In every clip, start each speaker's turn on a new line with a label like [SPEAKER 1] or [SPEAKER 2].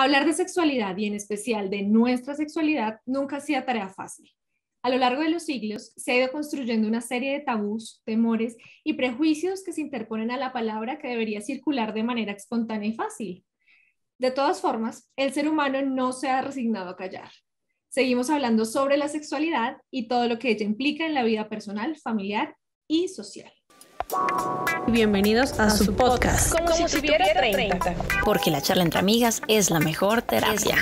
[SPEAKER 1] Hablar de sexualidad y en especial de nuestra sexualidad nunca ha sido tarea fácil. A lo largo de los siglos se ha ido construyendo una serie de tabús, temores y prejuicios que se interponen a la palabra que debería circular de manera espontánea y fácil. De todas formas, el ser humano no se ha resignado a callar. Seguimos hablando sobre la sexualidad y todo lo que ella implica en la vida personal, familiar y social.
[SPEAKER 2] Bienvenidos a su podcast.
[SPEAKER 3] Como si tuviera 30.
[SPEAKER 4] Porque la charla entre amigas es la mejor terapia.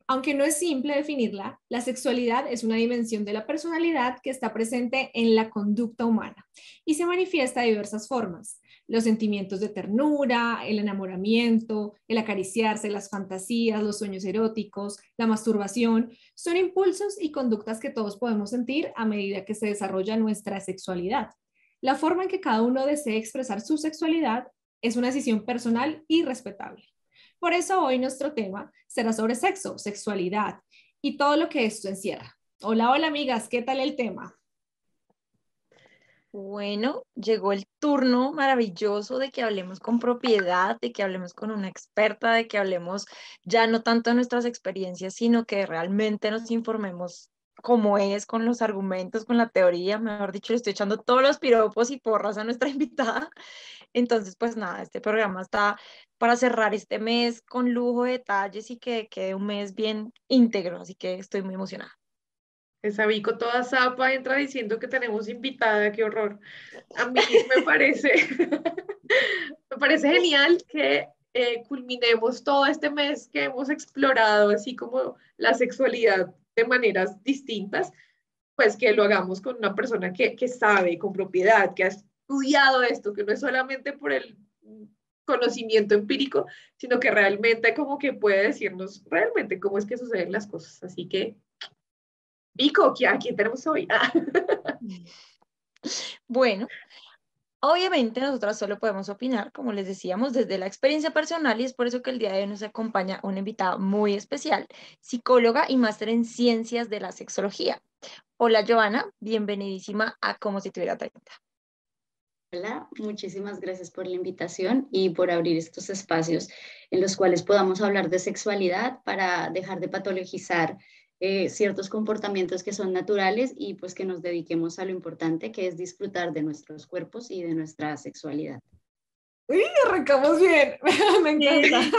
[SPEAKER 1] Aunque no es simple definirla, la sexualidad es una dimensión de la personalidad que está presente en la conducta humana y se manifiesta de diversas formas. Los sentimientos de ternura, el enamoramiento, el acariciarse, las fantasías, los sueños eróticos, la masturbación, son impulsos y conductas que todos podemos sentir a medida que se desarrolla nuestra sexualidad. La forma en que cada uno desee expresar su sexualidad es una decisión personal y respetable. Por eso hoy nuestro tema será sobre sexo, sexualidad y todo lo que esto encierra. Hola, hola amigas, ¿qué tal el tema?
[SPEAKER 3] Bueno, llegó el turno maravilloso de que hablemos con propiedad, de que hablemos con una experta, de que hablemos ya no tanto de nuestras experiencias, sino que realmente nos informemos cómo es, con los argumentos, con la teoría. Mejor dicho, le estoy echando todos los piropos y porras a nuestra invitada. Entonces, pues nada, este programa está para cerrar este mes con lujo de detalles y que quede un mes bien íntegro, así que estoy muy emocionada.
[SPEAKER 5] Esa Vico toda zapa entra diciendo que tenemos invitada, qué horror. A mí me parece, me parece genial que culminemos todo este mes que hemos explorado, así como la sexualidad de maneras distintas, pues que lo hagamos con una persona que sabe con propiedad, que ha estudiado esto, que no es solamente por el conocimiento empírico, sino que realmente como que puede decirnos realmente cómo es que suceden las cosas. Así que Vico, ¿a quién tenemos hoy?
[SPEAKER 3] Bueno, obviamente nosotras solo podemos opinar, como les decíamos, desde la experiencia personal y es por eso que el día de hoy nos acompaña una invitada muy especial, psicóloga y máster en ciencias de la sexología. Hola Joana, bienvenidísima a Como si tuviera 30.
[SPEAKER 6] Hola, muchísimas gracias por la invitación y por abrir estos espacios en los cuales podamos hablar de sexualidad para dejar de patologizar ciertos comportamientos que son naturales y pues que nos dediquemos a lo importante que es disfrutar de nuestros cuerpos y de nuestra sexualidad.
[SPEAKER 1] ¡Uy, arrancamos bien! Me encanta.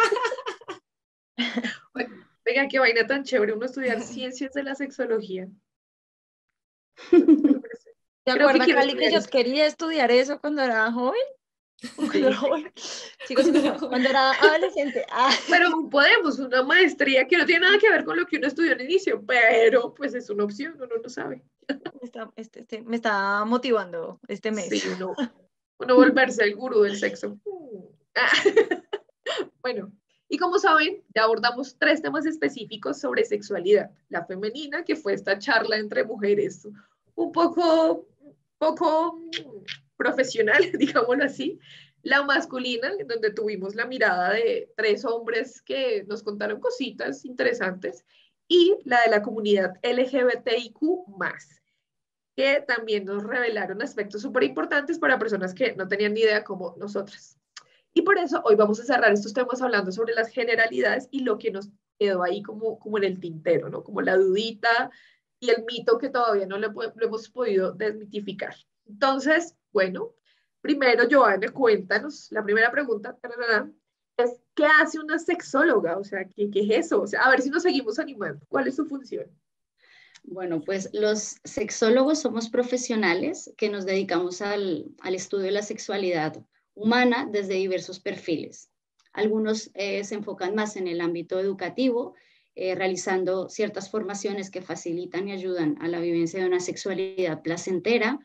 [SPEAKER 5] Venga, qué vaina tan chévere uno estudiar ciencias de la sexología.
[SPEAKER 3] ¿Te acuerdas, Cali, que yo quería estudiar eso cuando era joven? Cuando era joven. Cuando era adolescente.
[SPEAKER 5] Pero podemos, una maestría que no tiene nada que ver con lo que uno estudió al inicio, pero pues es una opción, uno no sabe.
[SPEAKER 3] Me está motivando este mes.
[SPEAKER 5] Sí, uno volverse el gurú del sexo. Bueno, y como saben, ya abordamos 3 temas específicos sobre sexualidad. La femenina, que fue esta charla entre mujeres, un poco profesional, digámoslo así. La masculina, en donde tuvimos la mirada de 3 hombres que nos contaron cositas interesantes. Y la de la comunidad LGBTIQ+, que también nos revelaron aspectos súper importantes para personas que no tenían ni idea como nosotras. Y por eso hoy vamos a cerrar estos temas hablando sobre las generalidades y lo que nos quedó ahí como en el tintero, ¿no? Como la dudita y el mito que todavía no lo hemos podido desmitificar. Entonces, bueno, primero, Joana, cuéntanos, la primera pregunta es, ¿qué hace una sexóloga? O sea, ¿qué es eso? O sea, a ver si nos seguimos animando. ¿Cuál es su función?
[SPEAKER 6] Bueno, pues los sexólogos somos profesionales que nos dedicamos al estudio de la sexualidad humana desde diversos perfiles. Algunos se enfocan más en el ámbito educativo, realizando ciertas formaciones que facilitan y ayudan a la vivencia de una sexualidad placentera.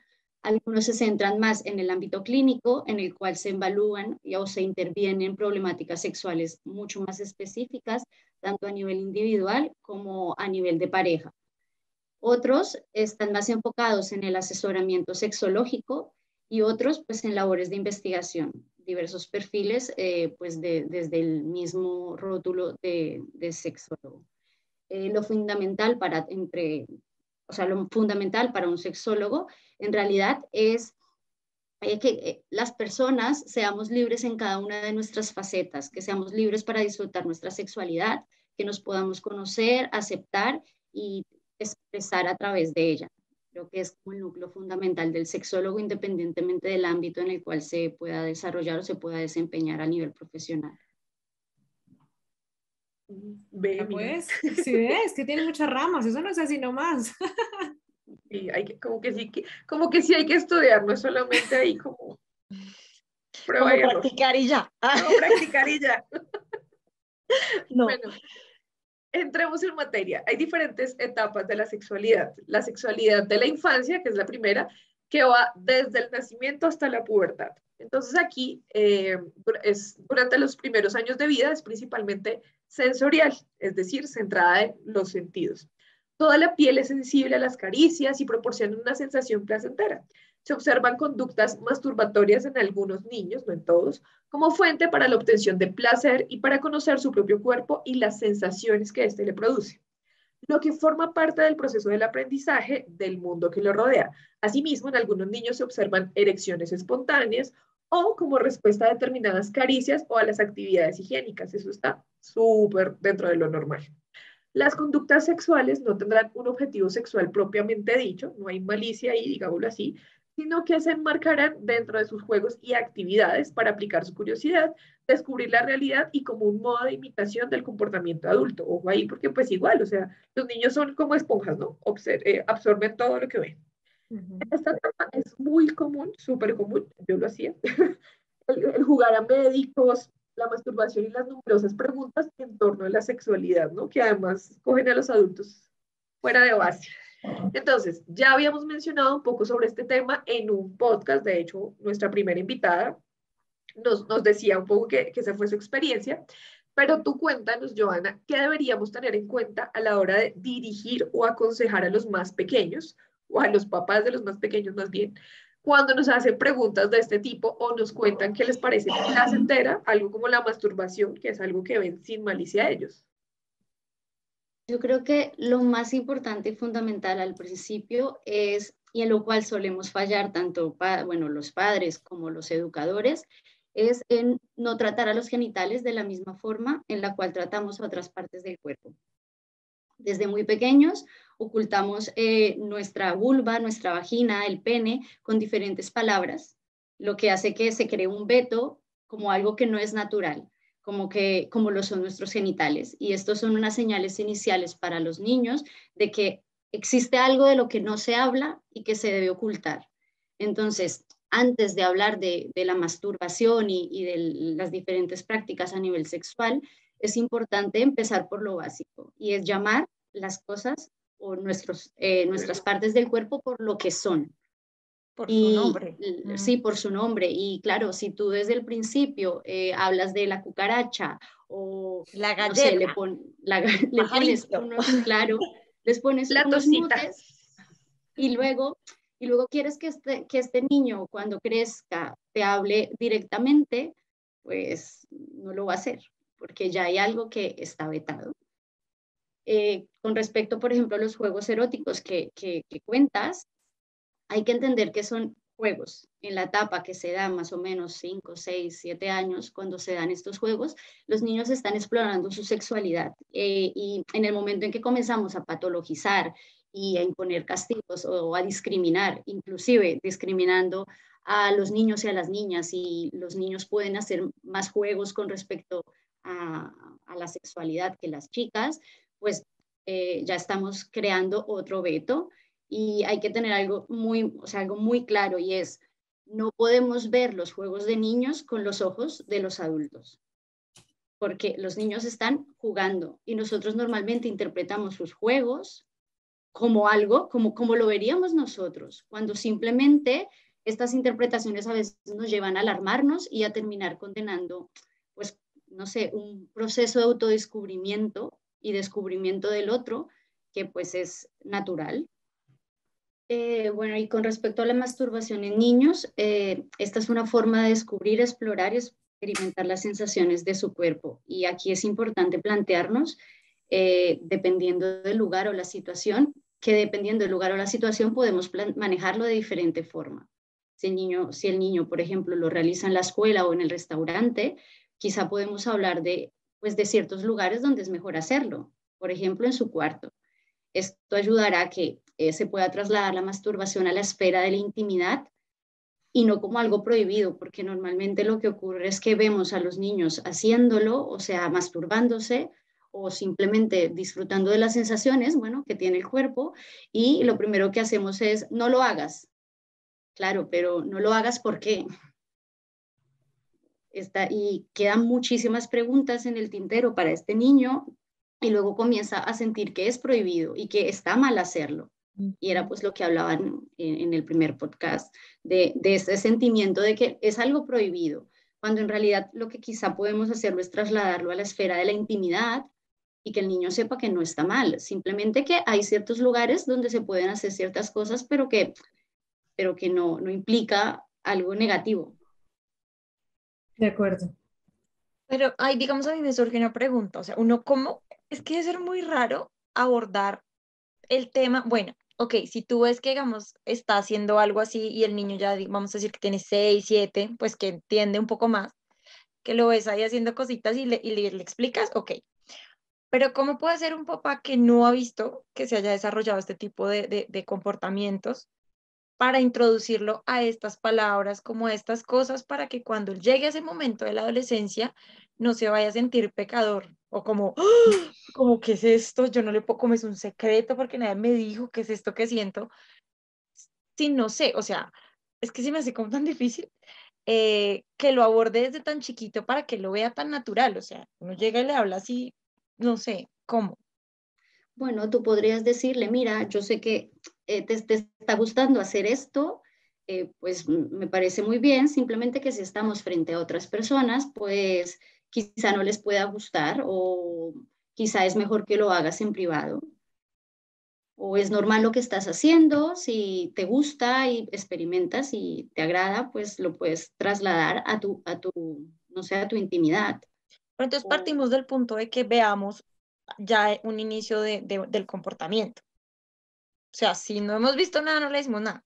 [SPEAKER 6] Algunos se centran más en el ámbito clínico, en el cual se evalúan o se intervienen problemáticas sexuales mucho más específicas, tanto a nivel individual como a nivel de pareja. Otros están más enfocados en el asesoramiento sexológico y otros pues en labores de investigación, diversos perfiles pues desde el mismo rótulo de sexólogo. Lo fundamental lo fundamental para un sexólogo en realidad es que las personas seamos libres en cada una de nuestras facetas, que seamos libres para disfrutar nuestra sexualidad, que nos podamos conocer, aceptar y expresar a través de ella. Creo que es como el núcleo fundamental del sexólogo, independientemente del ámbito en el cual se pueda desarrollar o se pueda desempeñar a nivel profesional.
[SPEAKER 5] Ve, mira.
[SPEAKER 1] Pues, sí ves, que tiene muchas ramas, eso no es así nomás.
[SPEAKER 5] Y hay que, como que sí hay que estudiar, no es solamente ahí como prueba
[SPEAKER 3] Como
[SPEAKER 5] y error.
[SPEAKER 3] practicar y ya.
[SPEAKER 5] No, practicar y ya.
[SPEAKER 3] No.
[SPEAKER 5] Bueno, entremos en materia. Hay diferentes etapas de la sexualidad. La sexualidad de la infancia, que es la primera, que va desde el nacimiento hasta la pubertad. Entonces aquí, durante los primeros años de vida, es principalmente sensorial, es decir, centrada en los sentidos. Toda la piel es sensible a las caricias y proporciona una sensación placentera. Se observan conductas masturbatorias en algunos niños, no en todos, como fuente para la obtención de placer y para conocer su propio cuerpo y las sensaciones que éste le produce, lo que forma parte del proceso del aprendizaje del mundo que lo rodea. Asimismo, en algunos niños se observan erecciones espontáneas o como respuesta a determinadas caricias o a las actividades higiénicas. Eso está súper dentro de lo normal. Las conductas sexuales no tendrán un objetivo sexual propiamente dicho, no hay malicia ahí, digámoslo así, sino que se enmarcarán dentro de sus juegos y actividades para aplicar su curiosidad, descubrir la realidad y como un modo de imitación del comportamiento adulto. Ojo ahí, porque pues igual, o sea, los niños son como esponjas, ¿no? Absorben todo lo que ven. Esta etapa es muy común, súper común, yo lo hacía, el jugar a médicos, la masturbación y las numerosas preguntas en torno a la sexualidad, ¿no? Que además cogen a los adultos fuera de base. Entonces, ya habíamos mencionado un poco sobre este tema en un podcast, de hecho, nuestra primera invitada nos decía un poco que esa fue su experiencia, pero tú cuéntanos, Joana, ¿qué deberíamos tener en cuenta a la hora de dirigir o aconsejar a los más pequeños, o a los papás de los más pequeños más bien, cuando nos hacen preguntas de este tipo o nos cuentan que les parece placentera, algo como la masturbación, que es algo que ven sin malicia a ellos?
[SPEAKER 6] Yo creo que lo más importante y fundamental al principio es, y en lo cual solemos fallar tanto los padres como los educadores, es en no tratar a los genitales de la misma forma en la cual tratamos a otras partes del cuerpo. Desde muy pequeños ocultamos nuestra vulva, nuestra vagina, el pene con diferentes palabras, lo que hace que se cree un veto como algo que no es natural, como lo son nuestros genitales. Y estos son unas señales iniciales para los niños de que existe algo de lo que no se habla y que se debe ocultar. Entonces, antes de hablar de la masturbación y de las diferentes prácticas a nivel sexual, es importante empezar por lo básico y es llamar las cosas o nuestras partes del cuerpo por lo que son.
[SPEAKER 3] Por su nombre.
[SPEAKER 6] Sí, por su nombre. Y claro, si tú desde el principio hablas de la cucaracha o
[SPEAKER 3] la galleta,
[SPEAKER 6] no sé, le pones unos, claro, les pones
[SPEAKER 5] la
[SPEAKER 6] unos
[SPEAKER 5] tosita.
[SPEAKER 6] motes y luego quieres que este niño cuando crezca te hable directamente, pues no lo va a hacer, porque ya hay algo que está vetado. Con respecto, por ejemplo, a los juegos eróticos que cuentas, hay que entender que son juegos. En la etapa que se da más o menos 5, 6, 7 años, cuando se dan estos juegos, los niños están explorando su sexualidad. Y en el momento en que comenzamos a patologizar y a imponer castigos o a discriminar, inclusive discriminando a los niños y a las niñas, y los niños pueden hacer más juegos con respecto a la sexualidad que las chicas, pues ya estamos creando otro veto. Y hay que tener algo muy claro, y es, no podemos ver los juegos de niños con los ojos de los adultos, porque los niños están jugando y nosotros normalmente interpretamos sus juegos como algo, como lo veríamos nosotros, cuando simplemente estas interpretaciones a veces nos llevan a alarmarnos y a terminar condenando, pues, no sé, un proceso de autodescubrimiento y descubrimiento del otro, que pues es natural. Bueno, y con respecto a la masturbación en niños, esta es una forma de descubrir, explorar y experimentar las sensaciones de su cuerpo. Y aquí es importante plantearnos, dependiendo del lugar o la situación, que dependiendo del lugar o la situación podemos manejarlo de diferente forma. Si el niño, por ejemplo, lo realiza en la escuela o en el restaurante, quizá podemos hablar pues, de ciertos lugares donde es mejor hacerlo, por ejemplo, en su cuarto. Esto ayudará a que se pueda trasladar la masturbación a la esfera de la intimidad y no como algo prohibido, porque normalmente lo que ocurre es que vemos a los niños haciéndolo, o sea, masturbándose o simplemente disfrutando de las sensaciones, bueno, que tiene el cuerpo, y lo primero que hacemos es, no lo hagas. Claro, pero no lo hagas, ¿por qué? Y quedan muchísimas preguntas en el tintero para este niño y luego comienza a sentir que es prohibido y que está mal hacerlo. Y era pues lo que hablaban en el primer podcast, de ese sentimiento de que es algo prohibido, cuando en realidad lo que quizá podemos hacerlo es trasladarlo a la esfera de la intimidad y que el niño sepa que no está mal, simplemente que hay ciertos lugares donde se pueden hacer ciertas cosas, pero que no implica algo negativo.
[SPEAKER 1] De acuerdo.
[SPEAKER 3] Pero, ay, digamos, a mí me surge una pregunta, o sea, es que debe ser muy raro abordar el tema, bueno, ok, si tú ves que, digamos, está haciendo algo así y el niño ya, vamos a decir que tiene 6, 7, pues que entiende un poco más, que lo ves ahí haciendo cositas y le explicas, ok, pero ¿cómo puede ser un papá que no ha visto que se haya desarrollado este tipo de comportamientos para introducirlo a estas palabras, como a estas cosas, para que cuando llegue a ese momento de la adolescencia no se vaya a sentir pecador o como, ¡ah! Como, ¿qué es esto? Yo no le puedo, como es un secreto porque nadie me dijo qué es esto que siento. Sí, no sé, o sea, es que se me hace como tan difícil que lo aborde desde tan chiquito para que lo vea tan natural, o sea, uno llega y le habla así, no sé, ¿cómo?
[SPEAKER 6] Bueno, tú podrías decirle, mira, yo sé que te está gustando hacer esto, pues me parece muy bien, simplemente que si estamos frente a otras personas, pues quizá no les pueda gustar o quizá es mejor que lo hagas en privado. O es normal lo que estás haciendo, si te gusta y experimentas y te agrada, pues lo puedes trasladar no sé, a tu intimidad.
[SPEAKER 3] Pero entonces
[SPEAKER 6] O,
[SPEAKER 3] partimos del punto de que veamos ya un inicio del comportamiento. O sea, si no hemos visto nada, no le decimos nada.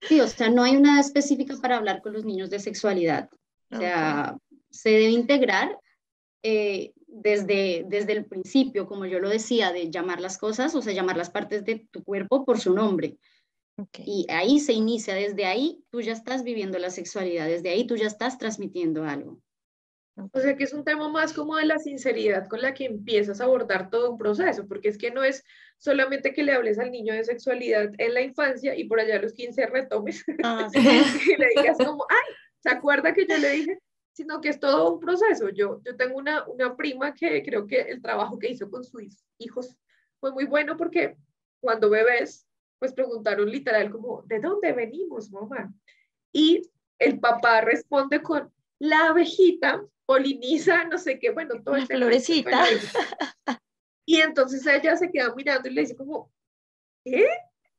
[SPEAKER 6] sí, o sea, no hay una específica para hablar con los niños de sexualidad. O
[SPEAKER 3] Ok.
[SPEAKER 6] sea, se debe integrar desde el principio, como yo lo decía, de llamar las cosas, o sea, llamar las partes de tu cuerpo por su nombre.
[SPEAKER 3] Ok.
[SPEAKER 6] Y ahí se inicia, desde ahí tú ya estás viviendo la sexualidad, desde ahí tú ya estás transmitiendo algo.
[SPEAKER 5] O
[SPEAKER 3] Ok.
[SPEAKER 5] sea que es un tema más como de la sinceridad con la que empiezas a abordar todo un proceso, porque es que no es solamente que le hables al niño de sexualidad en la infancia y por allá a los 15 retomes
[SPEAKER 3] Ah, sí.
[SPEAKER 5] y le digas como, ay, ¿se acuerda que yo le dije? Sino que es todo un proceso. Yo tengo una prima que creo que el trabajo que hizo con sus hijos fue muy bueno porque cuando bebés, pues preguntaron literal como, ¿de dónde venimos, mamá? Y el papá responde con, la abejita poliniza, no sé qué, bueno, todo
[SPEAKER 3] La
[SPEAKER 5] este cuento con
[SPEAKER 3] florecita.
[SPEAKER 5] la abejita. Y entonces ella se queda mirando y le dice como, ¿qué?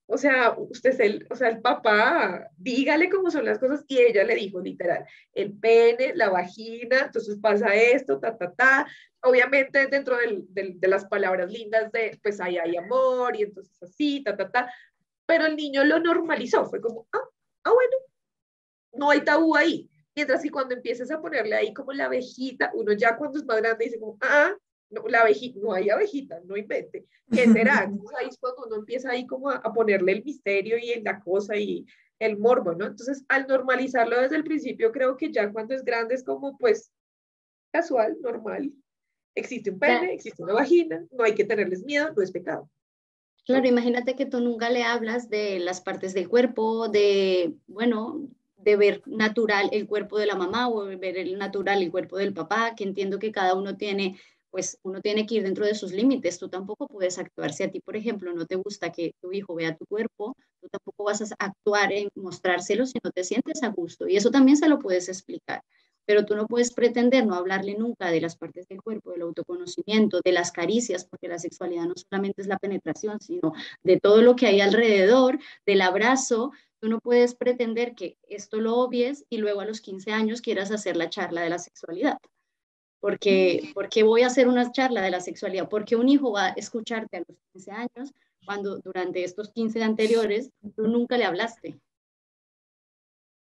[SPEAKER 5] O sea, usted es o sea, el papá, dígale cómo son las cosas. Y ella le dijo literal, el pene, la vagina, entonces pasa esto, ta, ta, ta. Obviamente dentro de las palabras lindas de, pues ahí hay amor y entonces así, ta, ta, ta. Pero el niño lo normalizó, fue como, bueno, no hay tabú ahí. Mientras que cuando empiezas a ponerle ahí como la abejita, uno ya cuando es más grande dice como, no, la abejita, no hay abejita, no invente. ¿Qué será? Entonces ahí es cuando uno empieza ahí como a ponerle el misterio y la cosa y el morbo, ¿no? Entonces al normalizarlo desde el principio, creo que ya cuando es grande es como pues casual, normal. Existe un
[SPEAKER 6] Claro,
[SPEAKER 5] pene, existe una vagina, no hay que tenerles miedo, no es pecado,
[SPEAKER 6] claro,
[SPEAKER 5] ¿no?
[SPEAKER 6] imagínate que tú nunca le hablas de las partes del cuerpo, bueno, de ver natural el cuerpo de la mamá o ver el natural el cuerpo del papá, que entiendo que cada uno tiene, pues uno tiene que ir dentro de sus límites. Tú tampoco puedes actuar. Si a ti, por ejemplo, no te gusta que tu hijo vea tu cuerpo, tú tampoco vas a actuar en mostrárselo si no te sientes a gusto. Y eso también se lo puedes explicar. Pero tú no puedes pretender no hablarle nunca de las partes del cuerpo, del autoconocimiento, de las caricias, porque la sexualidad no solamente es la penetración, sino de todo lo que hay alrededor, del abrazo. Tú no puedes pretender que esto lo obvies y luego a los 15 años quieras hacer la charla de la sexualidad. Porque voy a hacer una charla de la sexualidad, porque un hijo va a escucharte a los 15 años cuando durante estos 15 anteriores tú nunca le hablaste.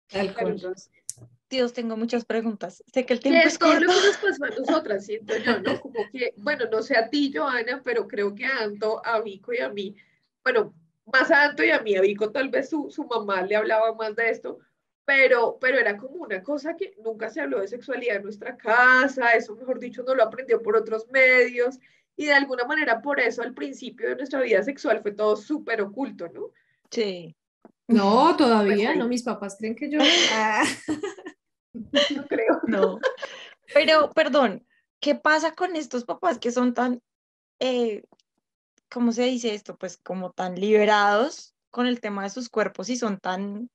[SPEAKER 1] Tal
[SPEAKER 5] Claro,
[SPEAKER 1] cual.
[SPEAKER 6] Entonces,
[SPEAKER 3] Dios, tengo muchas preguntas. Sé que el
[SPEAKER 5] que
[SPEAKER 3] tiempo
[SPEAKER 5] es
[SPEAKER 3] es
[SPEAKER 5] todo lo
[SPEAKER 3] corto.
[SPEAKER 5] que nos pasó a nosotras, siento yo, ¿no? Como que, bueno, no sé a ti, Joana, pero creo que a Anto, a Vico y a mí, bueno, más a Anto y a mí, a Vico tal vez su mamá le hablaba más de esto, pero era como una cosa que nunca se habló de sexualidad en nuestra casa, eso mejor dicho no lo aprendió por otros medios, y de alguna manera por eso al principio de nuestra vida sexual fue todo súper oculto, ¿no?
[SPEAKER 3] Sí.
[SPEAKER 1] No,
[SPEAKER 5] Pues
[SPEAKER 1] todavía, no,
[SPEAKER 5] ahí,
[SPEAKER 1] mis papás creen que yo...
[SPEAKER 5] no creo.
[SPEAKER 3] No. Pero, perdón, ¿qué pasa con estos papás que son tan, eh, ¿cómo se dice esto? Pues como tan liberados con el tema de sus cuerpos y son tan,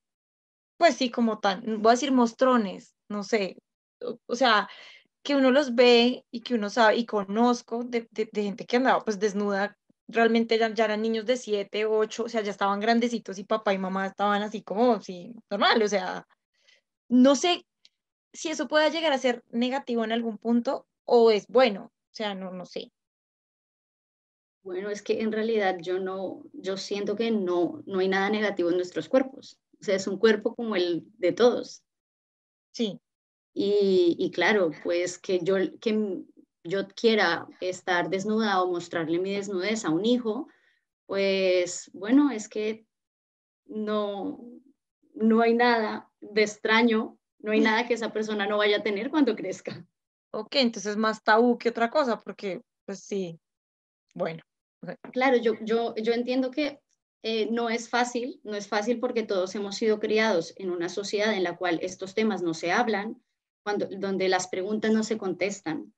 [SPEAKER 3] pues sí, como tan, voy a decir mostrones, no sé. O sea, que uno los ve y que uno sabe, y conozco de gente que andaba pues desnuda, realmente ya eran niños de 7, 8, o sea, ya estaban grandecitos y papá y mamá estaban así como, sí, normal, o sea, no sé si eso pueda llegar a ser negativo en algún punto o es bueno, o sea, no sé.
[SPEAKER 6] bueno, es que en realidad yo siento que no hay nada negativo en nuestros cuerpos. O sea, es un cuerpo como el de todos.
[SPEAKER 3] Sí,
[SPEAKER 6] Y claro, pues que yo quiera estar desnuda o mostrarle mi desnudez a un hijo, pues bueno, es que no, no hay nada de extraño, no hay nada que esa persona no vaya a tener cuando crezca.
[SPEAKER 3] ok, entonces más tabú que otra cosa, porque pues sí, bueno, ok,
[SPEAKER 6] Claro, yo entiendo que no es fácil porque todos hemos sido criados en una sociedad en la cual estos temas no se hablan, donde las preguntas no se contestan.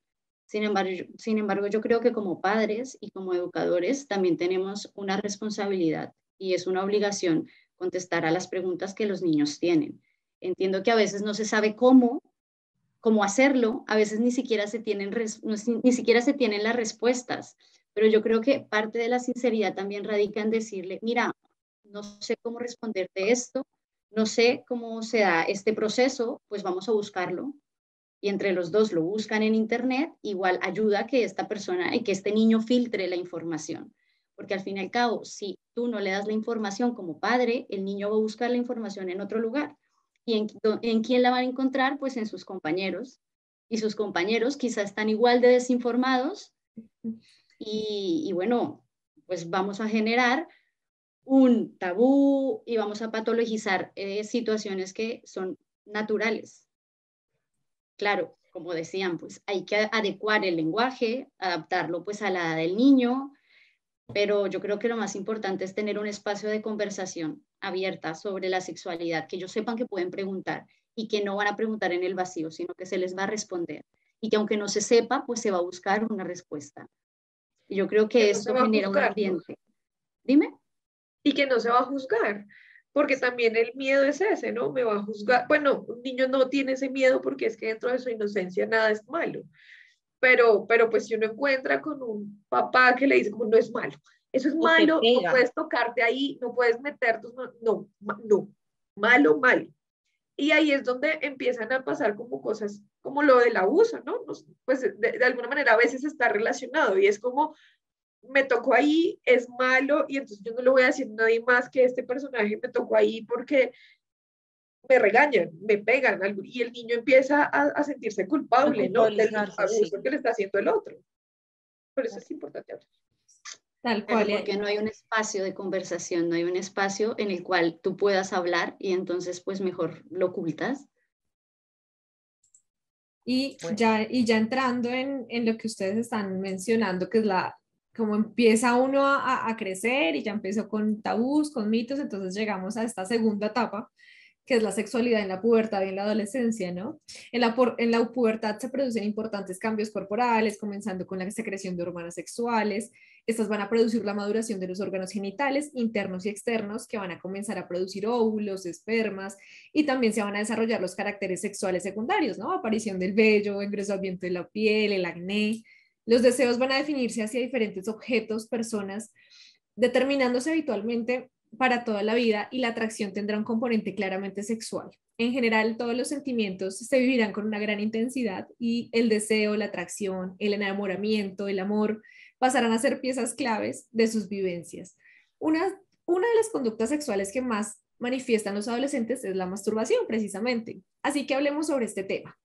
[SPEAKER 6] Sin embargo, yo creo que como padres y como educadores también tenemos una responsabilidad y es una obligación contestar a las preguntas que los niños tienen. Entiendo que a veces no se sabe cómo hacerlo, a veces ni siquiera se tienen las respuestas, pero yo creo que parte de la sinceridad también radica en decirle, mira, no sé cómo responderte esto, no sé cómo se da este proceso, pues vamos a buscarlo. Y entre los dos lo buscan en internet, igual ayuda a que esta persona y que este niño filtre la información. Porque al fin y al cabo, si tú no le das la información como padre, el niño va a buscar la información en otro lugar. ¿Y en quién la van a encontrar? Pues en sus compañeros. Y sus compañeros quizá están igual de desinformados y bueno, pues vamos a generar un tabú y vamos a patologizar situaciones que son naturales. Claro, como decían, pues hay que adecuar el lenguaje, adaptarlo pues a la edad del niño, pero yo creo que lo más importante es tener un espacio de conversación abierta sobre la sexualidad, que ellos sepan que pueden preguntar y que no van a preguntar en el vacío, sino que se les va a responder y que aunque no se sepa, pues se va a buscar una respuesta. Y yo creo
[SPEAKER 5] Que
[SPEAKER 6] que
[SPEAKER 5] no se
[SPEAKER 6] esto
[SPEAKER 5] va a
[SPEAKER 6] genera un
[SPEAKER 5] juzgar, ¿no?
[SPEAKER 6] ambiente. Dime.
[SPEAKER 5] Y que no se va a juzgar, porque también el miedo es ese, ¿no? Me va a juzgar. Bueno, un niño no tiene ese miedo porque es que dentro de su inocencia nada es malo, pero pues si uno encuentra con un papá que le dice como no es malo, eso es
[SPEAKER 3] o te
[SPEAKER 5] malo, no
[SPEAKER 3] pega.
[SPEAKER 5] puedes tocarte ahí, no puedes meter tus manos, no, no, malo, malo. Y ahí es donde empiezan a pasar como cosas como lo del abuso, ¿no? Pues de alguna manera a veces está relacionado y es como me tocó ahí, es malo, y entonces yo no le voy a decir a nadie más que este personaje me tocó ahí porque me regañan, me pegan, y el niño empieza a sentirse
[SPEAKER 3] A
[SPEAKER 5] culpable, ¿no? Del mismo
[SPEAKER 3] culpabilizarse, sí.
[SPEAKER 5] abuso que le está haciendo el otro. Por eso es importante hablar.
[SPEAKER 1] Tal
[SPEAKER 6] Claro,
[SPEAKER 1] cual.
[SPEAKER 6] porque no hay un espacio de conversación, no hay un espacio en el cual tú puedas hablar y entonces pues mejor lo ocultas.
[SPEAKER 3] Bueno,
[SPEAKER 1] Y ya entrando en lo que ustedes están mencionando, que es como empieza uno a crecer y ya empezó con tabús, con mitos, entonces llegamos a esta segunda etapa, que es la sexualidad en la pubertad y en la adolescencia, ¿no? En la pubertad se producen importantes cambios corporales, comenzando con la secreción de hormonas sexuales. Estas van a producir la maduración de los órganos genitales internos y externos, que van a comenzar a producir óvulos, espermas, y también se van a desarrollar los caracteres sexuales secundarios, ¿no? Aparición del vello, engrosamiento de la piel, el acné. Los deseos van a definirse hacia diferentes objetos, personas, determinándose habitualmente para toda la vida, y la atracción tendrá un componente claramente sexual. En general, todos los sentimientos se vivirán con una gran intensidad y el deseo, la atracción, el enamoramiento, el amor pasarán a ser piezas claves de sus vivencias. Una de las conductas sexuales que más manifiestan los adolescentes es la masturbación, precisamente. Así que hablemos sobre este tema,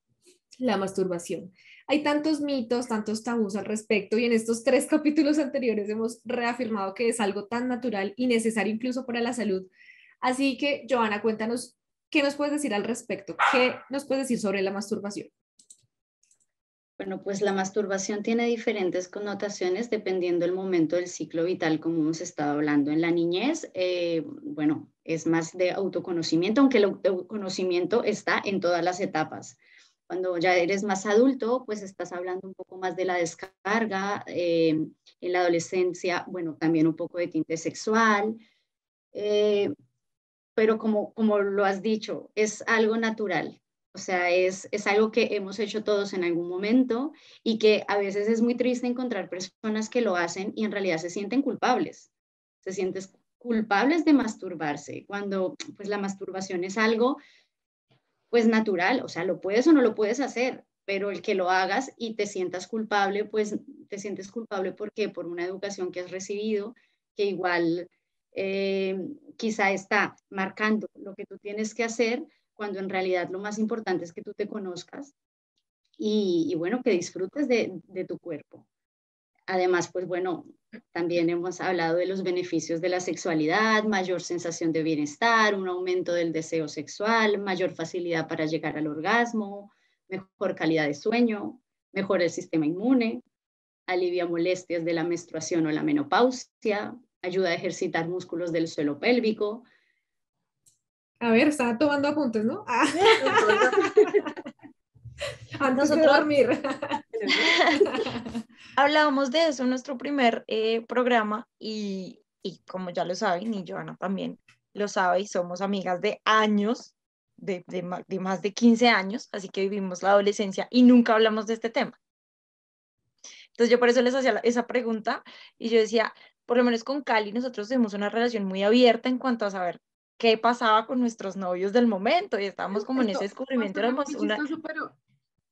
[SPEAKER 1] la masturbación. Hay tantos mitos, tantos tabús al respecto y en estos 3 capítulos anteriores hemos reafirmado que es algo tan natural y necesario incluso para la salud. Así que, Joana, cuéntanos, ¿qué nos puedes decir al respecto? ¿Qué nos puedes decir sobre la masturbación?
[SPEAKER 6] Bueno, pues la masturbación tiene diferentes connotaciones dependiendo del momento del ciclo vital, como hemos estado hablando. En la niñez, bueno, es más de autoconocimiento, aunque el autoconocimiento está en todas las etapas. Cuando ya eres más adulto, pues estás hablando un poco más de la descarga. En la adolescencia, bueno, también un poco de tinte sexual. Pero como lo has dicho, es algo natural. O sea, es algo que hemos hecho todos en algún momento y que a veces es muy triste encontrar personas que lo hacen y en realidad se sienten culpables. Se sienten culpables de masturbarse, cuando pues la masturbación es algo pues natural, o sea, lo puedes o no lo puedes hacer, pero el que lo hagas y te sientas culpable, pues te sientes culpable porque por una educación que has recibido, que igual quizá está marcando lo que tú tienes que hacer, cuando en realidad lo más importante es que tú te conozcas y bueno, que disfrutes de tu cuerpo. Además, pues bueno, también hemos hablado de los beneficios de la sexualidad, mayor sensación de bienestar, un aumento del deseo sexual, mayor facilidad para llegar al orgasmo, mejor calidad de sueño, mejora el sistema inmune, alivia molestias de la menstruación o la menopausia, ayuda a ejercitar músculos del suelo pélvico.
[SPEAKER 1] A ver, estaba tomando apuntes, ¿no? Antes de
[SPEAKER 3] Nosotros
[SPEAKER 1] dormir.
[SPEAKER 3] hablábamos de eso en nuestro primer programa y como ya lo saben, y Joana también lo sabe, y somos amigas de años, de más de 15 años, así que vivimos la adolescencia y nunca hablamos de este tema. Entonces yo por eso les hacía esa pregunta y yo decía, por lo menos con Cali nosotros tenemos una relación muy abierta en cuanto a saber qué pasaba con nuestros novios del momento y estábamos como en ese descubrimiento,
[SPEAKER 5] Esto es
[SPEAKER 3] éramos
[SPEAKER 5] muy
[SPEAKER 3] una...
[SPEAKER 5] chistoso, pero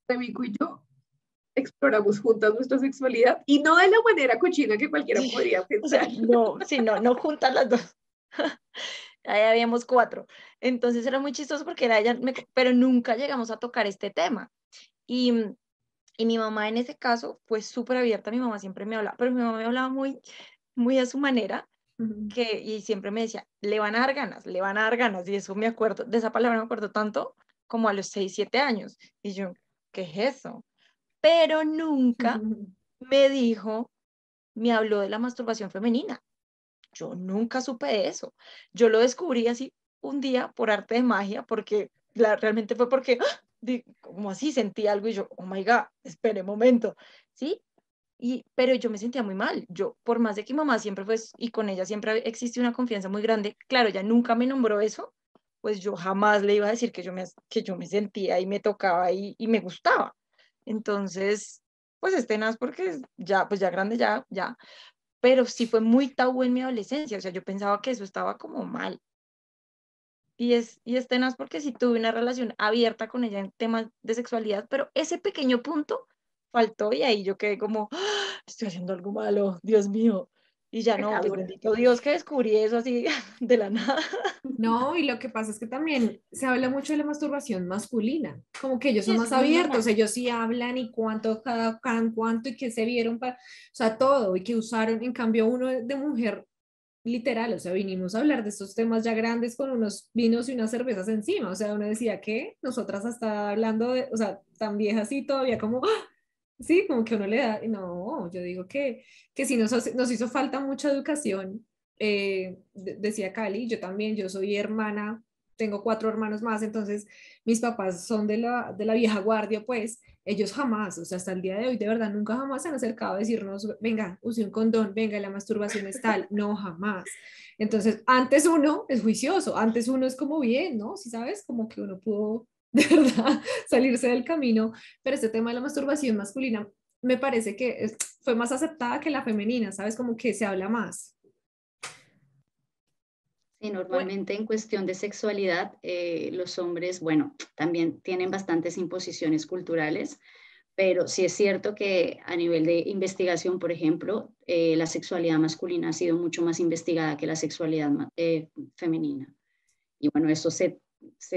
[SPEAKER 5] Rebeco y yo exploramos juntas nuestra sexualidad y no de la manera cochina que cualquiera
[SPEAKER 3] Sí,
[SPEAKER 5] podría
[SPEAKER 3] o sea,
[SPEAKER 5] pensar.
[SPEAKER 3] no, sí, no juntas las dos. Ahí habíamos 4. Entonces era muy chistoso porque era ella, pero nunca llegamos a tocar este tema. Y, y mi mamá en ese caso fue súper abierta, mi mamá siempre me hablaba, pero mi mamá me hablaba muy, muy a su manera, y siempre me decía, le van a dar ganas, le van a dar ganas, y eso me acuerdo, de esa palabra me acuerdo tanto como a los 6 7 años. Y yo, ¿qué es eso? Pero nunca me dijo, me habló de la masturbación femenina. Yo nunca supe de eso. Yo lo descubrí así un día por arte de magia, porque realmente fue porque, como así sentí algo y yo, oh my God, espere un momento, ¿sí? Pero yo me sentía muy mal. Yo, por más de que mi mamá siempre fue, y con ella siempre existe una confianza muy grande, claro, ella nunca me nombró eso, pues yo jamás le iba a decir que yo me sentía y me tocaba y me gustaba. Entonces, pues es tenaz porque ya, pues ya grande, ya, pero sí fue muy tabú en mi adolescencia, o sea, yo pensaba que eso estaba como mal. Y es tenaz porque sí tuve una relación abierta con ella en temas de sexualidad, pero ese pequeño punto faltó y ahí yo quedé como, "Ah, estoy haciendo algo malo, Dios mío". Y ya no, pues
[SPEAKER 5] Pecadora.
[SPEAKER 3] bendito Dios que descubrí eso así de la nada.
[SPEAKER 1] No, y lo que pasa es que también se habla mucho de la masturbación masculina, como que ellos
[SPEAKER 3] Y
[SPEAKER 1] son
[SPEAKER 3] eso
[SPEAKER 1] más
[SPEAKER 3] es muy
[SPEAKER 1] abiertos,
[SPEAKER 3] normal.
[SPEAKER 1] ellos sí hablan y cuánto cada cuánto y qué se vieron para, o sea, todo y que usaron, en cambio uno de mujer literal, o sea, vinimos a hablar de estos temas ya grandes con unos vinos y unas cervezas encima, o sea, uno decía que nosotras hasta hablando de, o sea, tan viejas y todavía como, ¡ah! Sí, como que uno le da, no, yo digo que sí nos hizo falta mucha educación, decía Cali, yo también, yo soy hermana, tengo 4 hermanos más, entonces mis papás son de la vieja guardia, pues ellos jamás, o sea, hasta el día de hoy, de verdad, nunca jamás se han acercado a decirnos, venga, use un condón, venga, la masturbación es tal, no, jamás. Entonces, antes uno es juicioso, antes uno es como bien, ¿no? Si sabes, como que uno pudo, de verdad, salirse del camino, pero este tema de la masturbación masculina me parece que fue más aceptada que la femenina, ¿sabes? Como que se habla más.
[SPEAKER 6] Sí, normalmente en cuestión de sexualidad, los hombres, bueno, también tienen bastantes imposiciones culturales, pero sí es cierto que a nivel de investigación, por ejemplo, la sexualidad masculina ha sido mucho más investigada que la sexualidad femenina. Y bueno, eso se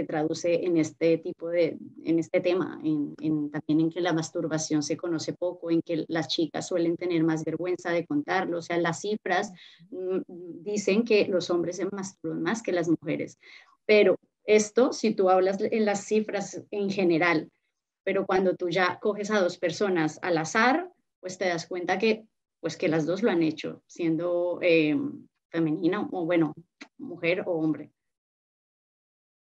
[SPEAKER 6] traduce en este en este tema, también en que la masturbación se conoce poco, en que las chicas suelen tener más vergüenza de contarlo. O sea, las cifras dicen que los hombres se masturban más que las mujeres. Pero esto, si tú hablas en las cifras en general, pero cuando tú ya coges a dos personas al azar, pues te das cuenta que, pues que las dos lo han hecho, siendo femenina o bueno, mujer o hombre.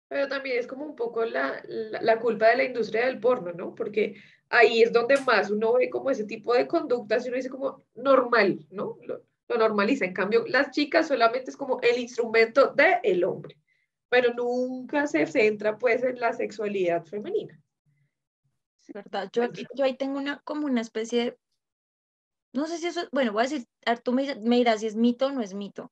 [SPEAKER 5] Pero también es como un poco la culpa de la industria del porno, ¿no? Porque ahí es donde más uno ve como ese tipo de conductas y uno dice como normal, ¿no? Lo normaliza. En cambio, las chicas solamente es como el instrumento del hombre, pero nunca se centra pues en la sexualidad femenina.
[SPEAKER 3] ¿Verdad? Yo ahí tengo como una especie de, no sé si eso, bueno, voy a decir, tú me dirás si es mito o no es mito,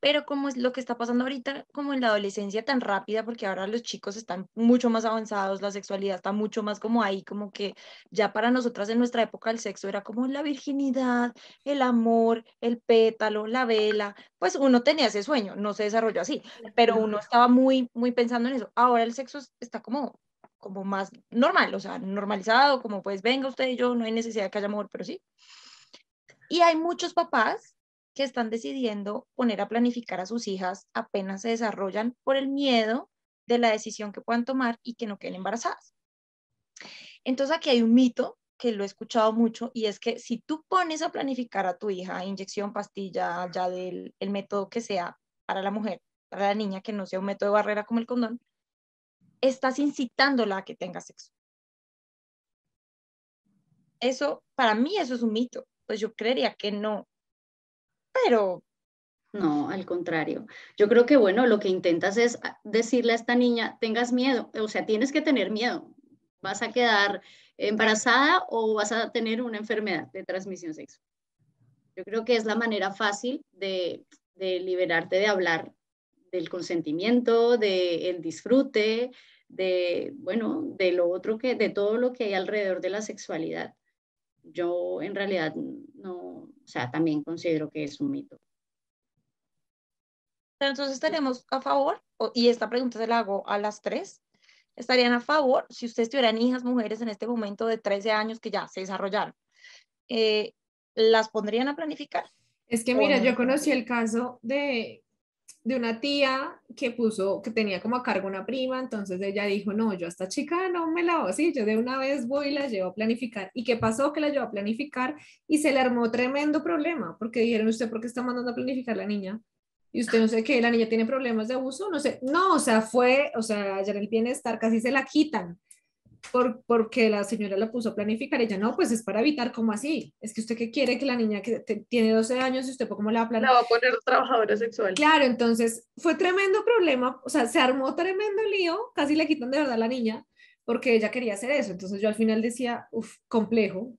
[SPEAKER 3] pero como es lo que está pasando ahorita, como en la adolescencia tan rápida, porque ahora los chicos están mucho más avanzados, la sexualidad está mucho más como ahí, como que ya para nosotras en nuestra época el sexo era como la virginidad, el amor, el pétalo, la vela, pues uno tenía ese sueño, no se desarrolló así, pero uno estaba muy, muy pensando en eso. Ahora el sexo está como más normal, o sea, normalizado, como pues venga usted y yo, no hay necesidad de que haya amor, pero sí. Y hay muchos papás que están decidiendo poner a planificar a sus hijas apenas se desarrollan por el miedo de la decisión que puedan tomar y que no queden embarazadas. Entonces aquí hay un mito que lo he escuchado mucho y es que si tú pones a planificar a tu hija, inyección, pastilla, ya del el método que sea para la mujer, para la niña, que no sea un método de barrera como el condón, estás incitándola a que tenga sexo. Eso, para mí, eso es un mito. Pues yo creería que no, pero
[SPEAKER 6] No, al contrario. Yo creo que, bueno, lo que intentas es decirle a esta niña, tengas miedo, o sea, tienes que tener miedo. ¿Vas a quedar embarazada o vas a tener una enfermedad de transmisión sexual? Yo creo que es la manera fácil de liberarte de hablar del consentimiento, del disfrute, bueno, de lo otro de todo lo que hay alrededor de la sexualidad. Yo en realidad no, o sea, también considero que es un mito.
[SPEAKER 3] pero entonces estaremos a favor, y esta pregunta se la hago a las tres, ¿estarían a favor si ustedes tuvieran hijas mujeres en este momento de 13 años que ya se desarrollaron? eh, ¿Las pondrían a planificar?
[SPEAKER 1] Es que
[SPEAKER 3] ¿O
[SPEAKER 1] mira,
[SPEAKER 3] no
[SPEAKER 1] yo
[SPEAKER 3] les
[SPEAKER 1] conocí
[SPEAKER 3] llamaría?
[SPEAKER 1] el caso de una tía que tenía como a cargo una prima, entonces ella dijo, no, yo a esta chica no me la voy, así, yo de una vez voy y la llevo a planificar. ¿Y qué pasó? Que la llevó a planificar y se le armó tremendo problema, porque dijeron, ¿usted por qué está mandando a planificar a la niña? Y usted no sé qué, la niña tiene problemas de abuso, no sé, no, o sea, ayer el bienestar casi se la quitan porque la señora la puso a planificar, ella no, pues es para evitar, ¿cómo así? Es que usted qué quiere que la niña que tiene 12 años y usted cómo la va a
[SPEAKER 5] La va a poner trabajadora sexual.
[SPEAKER 1] Claro, entonces fue tremendo problema, o sea, se armó tremendo lío, casi le quitan de verdad a la niña, porque ella quería hacer eso. Entonces yo al final decía, uff, complejo,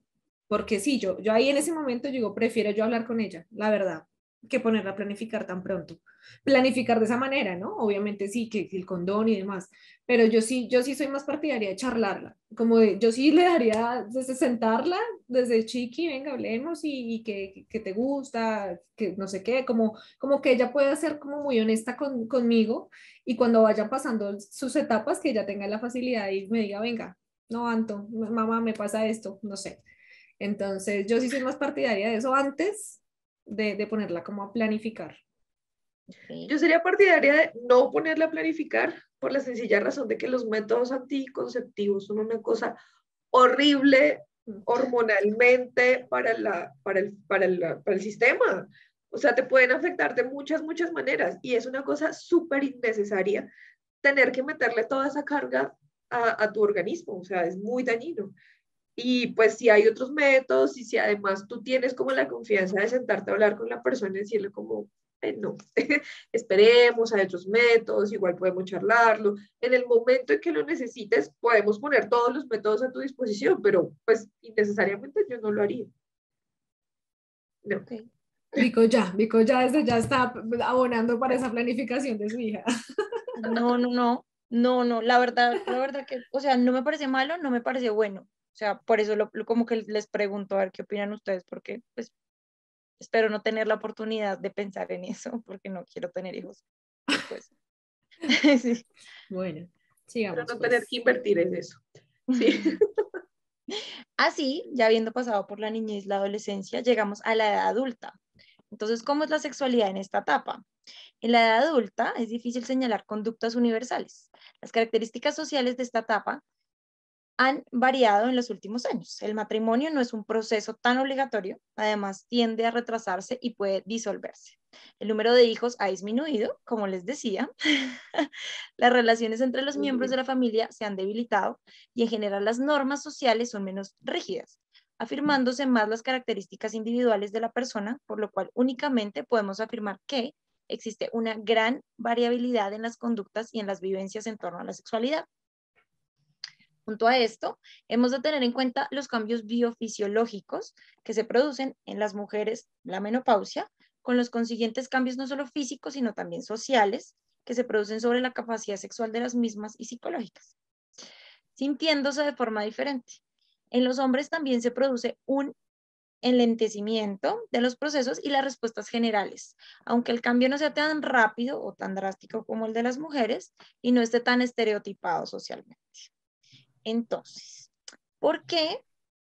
[SPEAKER 1] porque sí, yo ahí en ese momento yo digo, prefiero yo hablar con ella, la verdad, que ponerla a planificar tan pronto. Planificar de esa manera, ¿no? Obviamente sí, que el condón y demás, pero yo sí soy más partidaria de charlarla, como de, yo sí le daría desde sentarla, desde chiqui, venga, hablemos y que te gusta, que no sé qué, como que ella pueda ser como muy honesta conmigo y cuando vayan pasando sus etapas, que ella tenga la facilidad y me diga, venga, no, Anto, mamá, me pasa esto, no sé. Entonces, yo sí soy más partidaria de eso antes de ponerla como a planificar.
[SPEAKER 3] Okay.
[SPEAKER 5] Yo sería partidaria de no ponerla a planificar por la sencilla razón de que los métodos anticonceptivos son una cosa horrible hormonalmente para el sistema. O sea, te pueden afectar de muchas, muchas maneras y es una cosa súper innecesaria tener que meterle toda esa carga a tu organismo. O sea, es muy dañino. Y pues si hay otros métodos y si además tú tienes como la confianza de sentarte a hablar con la persona y decirle como, no, esperemos, hay otros métodos, igual podemos charlarlo. En el momento en que lo necesites, podemos poner todos los métodos a tu disposición, pero pues innecesariamente yo no lo haría. No.
[SPEAKER 3] Okay.
[SPEAKER 1] Vico ya desde ya está abonando para esa planificación de su hija.
[SPEAKER 3] No, no, no, no, no, la verdad que, o sea, no me parece malo, no me parece bueno. O sea, por eso como que les pregunto a ver qué opinan ustedes, porque pues espero no tener la oportunidad de pensar en eso, porque no quiero tener hijos después. Sí.
[SPEAKER 1] Bueno,
[SPEAKER 5] Pero
[SPEAKER 1] sigamos
[SPEAKER 5] no
[SPEAKER 1] pues.
[SPEAKER 5] tener que invertir en eso. Sí.
[SPEAKER 3] Así, ya habiendo pasado por la niñez, la adolescencia, llegamos a la edad adulta. Entonces, ¿cómo es la sexualidad en esta etapa? En la edad adulta es difícil señalar conductas universales. Las características sociales de esta etapa han variado en los últimos años. El matrimonio no es un proceso tan obligatorio, además tiende a retrasarse y puede disolverse. El número de hijos ha disminuido, como les decía. Las relaciones entre los miembros de la familia se han debilitado y en general las normas sociales son menos rígidas, afirmándose más las características individuales de la persona, por lo cual únicamente podemos afirmar que existe una gran variabilidad en las conductas y en las vivencias en torno a la sexualidad. Junto a esto, hemos de tener en cuenta los cambios biofisiológicos que se producen en las mujeres, la menopausia, con los consiguientes cambios no solo físicos, sino también sociales, que se producen sobre la capacidad sexual de las mismas y psicológicas, sintiéndose de forma diferente. En los hombres también se produce un enlentecimiento de los procesos y las respuestas generales, aunque el cambio no sea tan rápido o tan drástico como el de las mujeres y no esté tan estereotipado socialmente. Entonces, ¿por qué,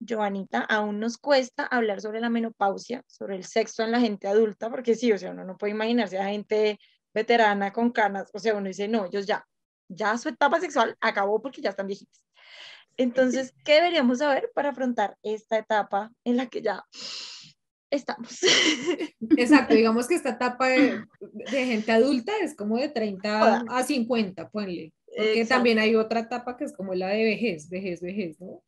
[SPEAKER 3] Joanita, aún nos cuesta hablar sobre la menopausia, sobre el sexo en la gente adulta? Porque sí, o sea, uno no puede imaginarse a gente veterana con canas, o sea, uno dice, no, ellos ya su etapa sexual acabó porque ya están viejitos. Entonces, ¿qué deberíamos saber para afrontar esta etapa en la que ya estamos?
[SPEAKER 1] Exacto, digamos que esta etapa de gente adulta es como de 30
[SPEAKER 3] Joda.
[SPEAKER 1] a 50, ponle. Porque
[SPEAKER 3] Exacto.
[SPEAKER 1] también hay otra etapa que es como la de vejez, ¿no?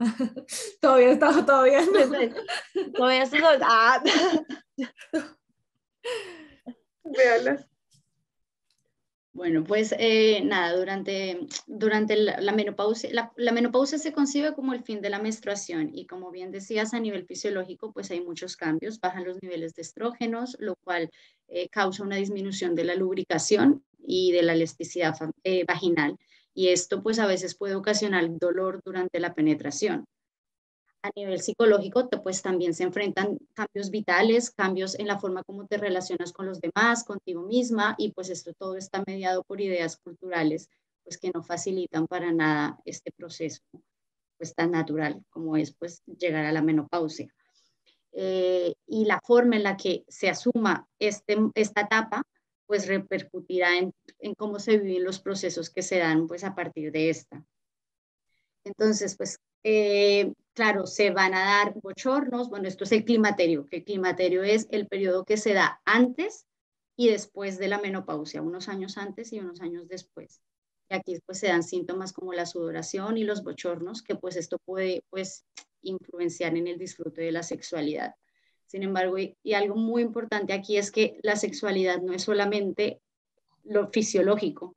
[SPEAKER 1] Todavía está, todavía no.
[SPEAKER 3] Todavía estoy sola. Ah.
[SPEAKER 5] Véalas.
[SPEAKER 6] Bueno, pues nada, durante la menopausia, la menopausia se concibe como el fin de la menstruación y como bien decías, a nivel fisiológico, pues hay muchos cambios, bajan los niveles de estrógenos, lo cual causa una disminución de la lubricación y de la elasticidad vaginal. Y esto pues a veces puede ocasionar dolor durante la penetración. A nivel psicológico, pues también se enfrentan cambios vitales, cambios en la forma como te relacionas con los demás, contigo misma, y pues esto todo está mediado por ideas culturales, pues que no facilitan para nada este proceso, pues tan natural como es pues llegar a la menopausia. Y la forma en la que se asuma esta etapa, pues repercutirá en cómo se viven los procesos que se dan pues a partir de esta. Entonces, pues, claro, se van a dar bochornos. Bueno, esto es el climaterio, que el climaterio es el periodo que se da antes y después de la menopausia, unos años antes y unos años después. Y aquí pues se dan síntomas como la sudoración y los bochornos, que pues esto puede pues influenciar en el disfrute de la sexualidad. Sin embargo, y algo muy importante aquí es que la sexualidad no es solamente lo fisiológico,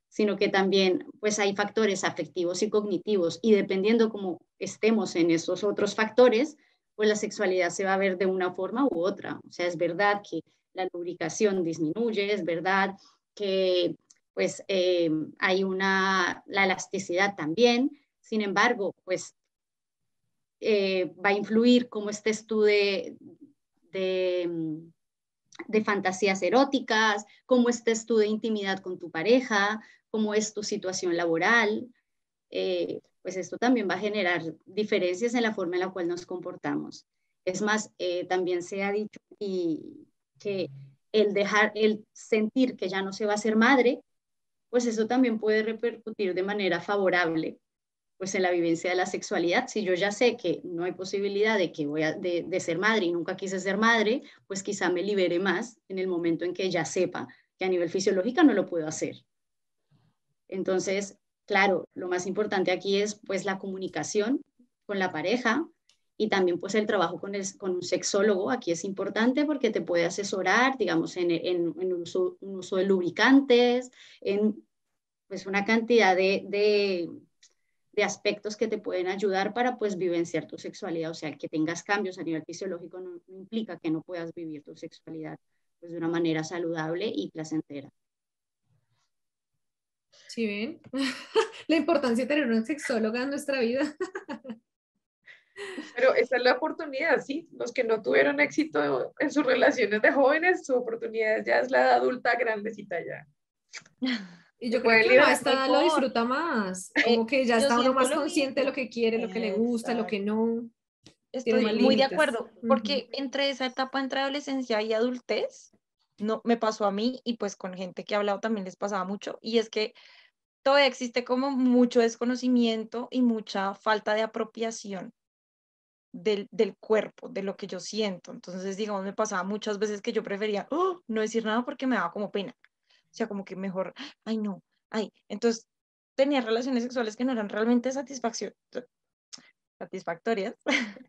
[SPEAKER 6] sino que también pues hay factores afectivos y cognitivos y dependiendo cómo estemos en esos otros factores, pues la sexualidad se va a ver de una forma u otra. O sea, es verdad que la lubricación disminuye, es verdad que pues hay la elasticidad también, sin embargo, pues va a influir cómo estés tú de fantasías eróticas, cómo estés tú de intimidad con tu pareja, cómo es tu situación laboral, pues esto también va a generar diferencias en la forma en la cual nos comportamos. Es más, también se ha dicho que el sentir que ya no se va a ser madre, pues eso también puede repercutir de manera favorable pues en la vivencia de la sexualidad. Si yo ya sé que no hay posibilidad de que de ser madre y nunca quise ser madre, pues quizá me libere más en el momento en que ya sepa que a nivel fisiológico no lo puedo hacer. Entonces, claro, lo más importante aquí es pues la comunicación con la pareja y también pues el trabajo con un sexólogo. Aquí es importante porque te puede asesorar, digamos, en un uso de lubricantes, en pues una cantidad de aspectos que te pueden ayudar para pues vivenciar tu sexualidad. O sea, que tengas cambios a nivel fisiológico no implica que no puedas vivir tu sexualidad pues de una manera saludable y placentera.
[SPEAKER 1] ¿Sí ven? La importancia de tener una sexóloga en nuestra vida.
[SPEAKER 5] Pero esta es la oportunidad, ¿sí? Los que no tuvieron éxito en sus relaciones de jóvenes, su oportunidad ya es la de adulta grandecita ya.
[SPEAKER 1] Y
[SPEAKER 5] Se
[SPEAKER 1] yo creo
[SPEAKER 5] pueden
[SPEAKER 1] que uno a
[SPEAKER 5] liberar.
[SPEAKER 1] esta edad lo disfruta más, como que ya
[SPEAKER 3] Yo
[SPEAKER 1] está uno
[SPEAKER 3] siento
[SPEAKER 1] más
[SPEAKER 3] lo
[SPEAKER 1] consciente de lo
[SPEAKER 3] mismo.
[SPEAKER 1] que quiere, lo que le gusta, lo que
[SPEAKER 3] Exacto.
[SPEAKER 1] no, tiene más
[SPEAKER 3] Estoy muy de
[SPEAKER 1] límites.
[SPEAKER 3] acuerdo,
[SPEAKER 1] Ujú.
[SPEAKER 3] porque entre esa etapa entre adolescencia y adultez, no me pasó a mí y pues con gente que he hablado también les pasaba mucho, y es que todavía existe como mucho desconocimiento y mucha falta de apropiación del cuerpo, de lo que yo siento. Entonces, digamos, me pasaba muchas veces que yo prefería no decir nada porque me daba como pena. O sea, como que mejor, ay, no, ay. Entonces, tenía relaciones sexuales que no eran realmente satisfactorias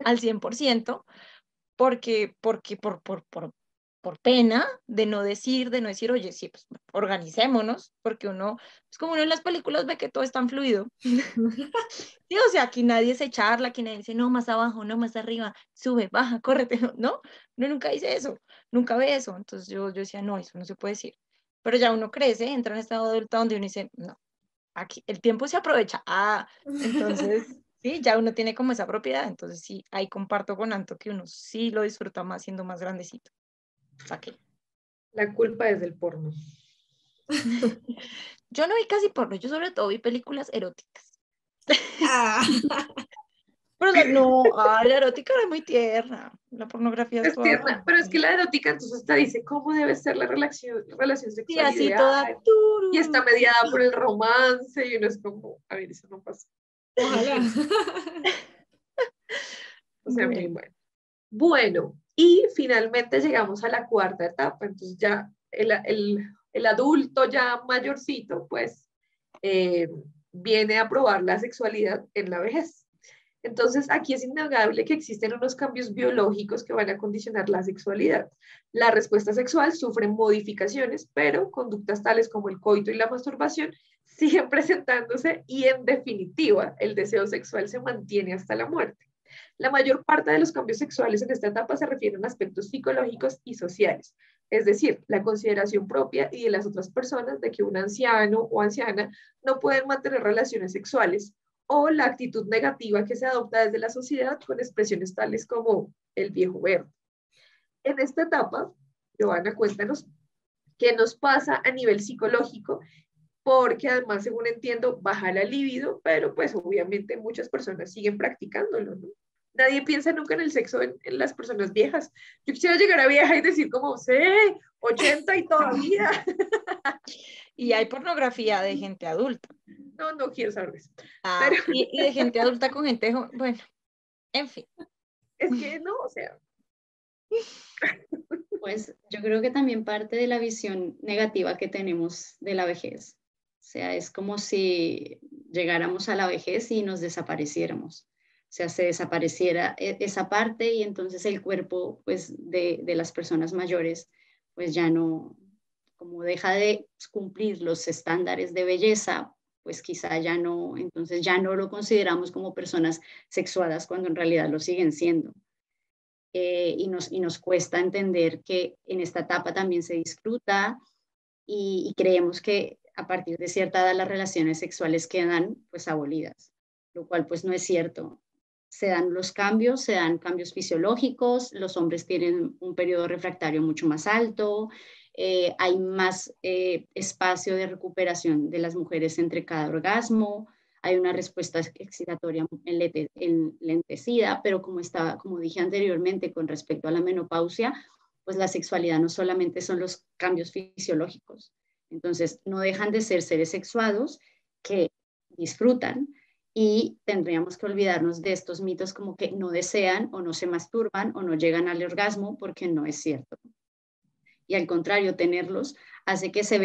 [SPEAKER 3] al 100%, por pena de no decir, oye, sí, pues organicémonos, porque uno, es como uno en las películas ve que todo es tan fluido. Sí, o sea, aquí nadie se charla, aquí nadie dice, no, más abajo, no, más arriba, sube, baja, córrete, no, uno nunca dice eso, nunca ve eso. Entonces yo decía, no, eso no se puede decir. Pero ya uno crece, entra en estado adulto donde uno dice, no, aquí el tiempo se aprovecha. Entonces, sí, ya uno tiene como esa propiedad. Entonces, sí, ahí comparto con Anto que uno sí lo disfruta más siendo más grandecito. ¿Para qué?
[SPEAKER 5] La culpa es del porno.
[SPEAKER 3] Yo no vi casi porno, yo sobre todo vi películas eróticas.
[SPEAKER 1] Ah.
[SPEAKER 3] Pero no, la erótica era muy tierna. La pornografía es
[SPEAKER 5] Es
[SPEAKER 3] toda
[SPEAKER 5] tierna, pero es que
[SPEAKER 3] horrible.
[SPEAKER 5] la erótica entonces te dice cómo debe ser la relación
[SPEAKER 3] Sí,
[SPEAKER 5] sexual
[SPEAKER 3] así toda.
[SPEAKER 5] ideal y está mediada por el romance y uno es como, a ver, eso no pasa.
[SPEAKER 1] Ojalá.
[SPEAKER 5] O sea, muy
[SPEAKER 3] Bueno,
[SPEAKER 5] bueno. Bueno, y finalmente llegamos a la cuarta etapa, entonces ya el adulto ya mayorcito, pues, eh, viene a probar la sexualidad en la vejez. Entonces, aquí es innegable que existen unos cambios biológicos que van a condicionar la sexualidad. La respuesta sexual sufre modificaciones, pero conductas tales como el coito y la masturbación siguen presentándose y, en definitiva, el deseo sexual se mantiene hasta la muerte. La mayor parte de los cambios sexuales en esta etapa se refieren a aspectos psicológicos y sociales, es decir, la consideración propia y de las otras personas de que un anciano o anciana no pueden mantener relaciones sexuales, o la actitud negativa que se adopta desde la sociedad con expresiones tales como el viejo verde. En esta etapa, Joana, cuéntanos qué nos pasa a nivel psicológico, porque además, según entiendo, baja la libido, pero pues obviamente muchas personas siguen practicándolo, ¿no? Nadie piensa nunca en el sexo en las personas viejas. Yo quisiera llegar a vieja y decir como, sé, 80 y todavía.
[SPEAKER 3] y hay pornografía de gente adulta.
[SPEAKER 5] No, no quiero saber eso. Pero
[SPEAKER 3] Y de gente adulta con gente joven. Bueno, en fin.
[SPEAKER 5] es que no, o sea,
[SPEAKER 6] Pues yo creo que también parte de la visión negativa que tenemos de la vejez. O sea, es como si llegáramos a la vejez y nos desapareciéramos. O sea, se desapareciera esa parte y entonces el cuerpo pues, de las personas mayores pues ya no, como deja de cumplir los estándares de belleza, pues quizá ya no, entonces ya no lo consideramos como personas sexuadas cuando en realidad lo siguen siendo. Y nos cuesta entender que en esta etapa también se disfruta y creemos que a partir de cierta edad las relaciones sexuales quedan pues abolidas, lo cual pues no es cierto. Se dan cambios fisiológicos, los hombres tienen un periodo refractario mucho más alto, hay más espacio de recuperación de las mujeres entre cada orgasmo, hay una respuesta excitatoria enlentecida, pero como dije anteriormente con respecto a la menopausia, pues la sexualidad no solamente son los cambios fisiológicos, entonces no dejan de ser seres sexuados que disfrutan y tendríamos que olvidarnos de estos mitos como que no desean o no se masturban o no llegan al orgasmo porque no es cierto. Y al contrario, tenerlos hace que se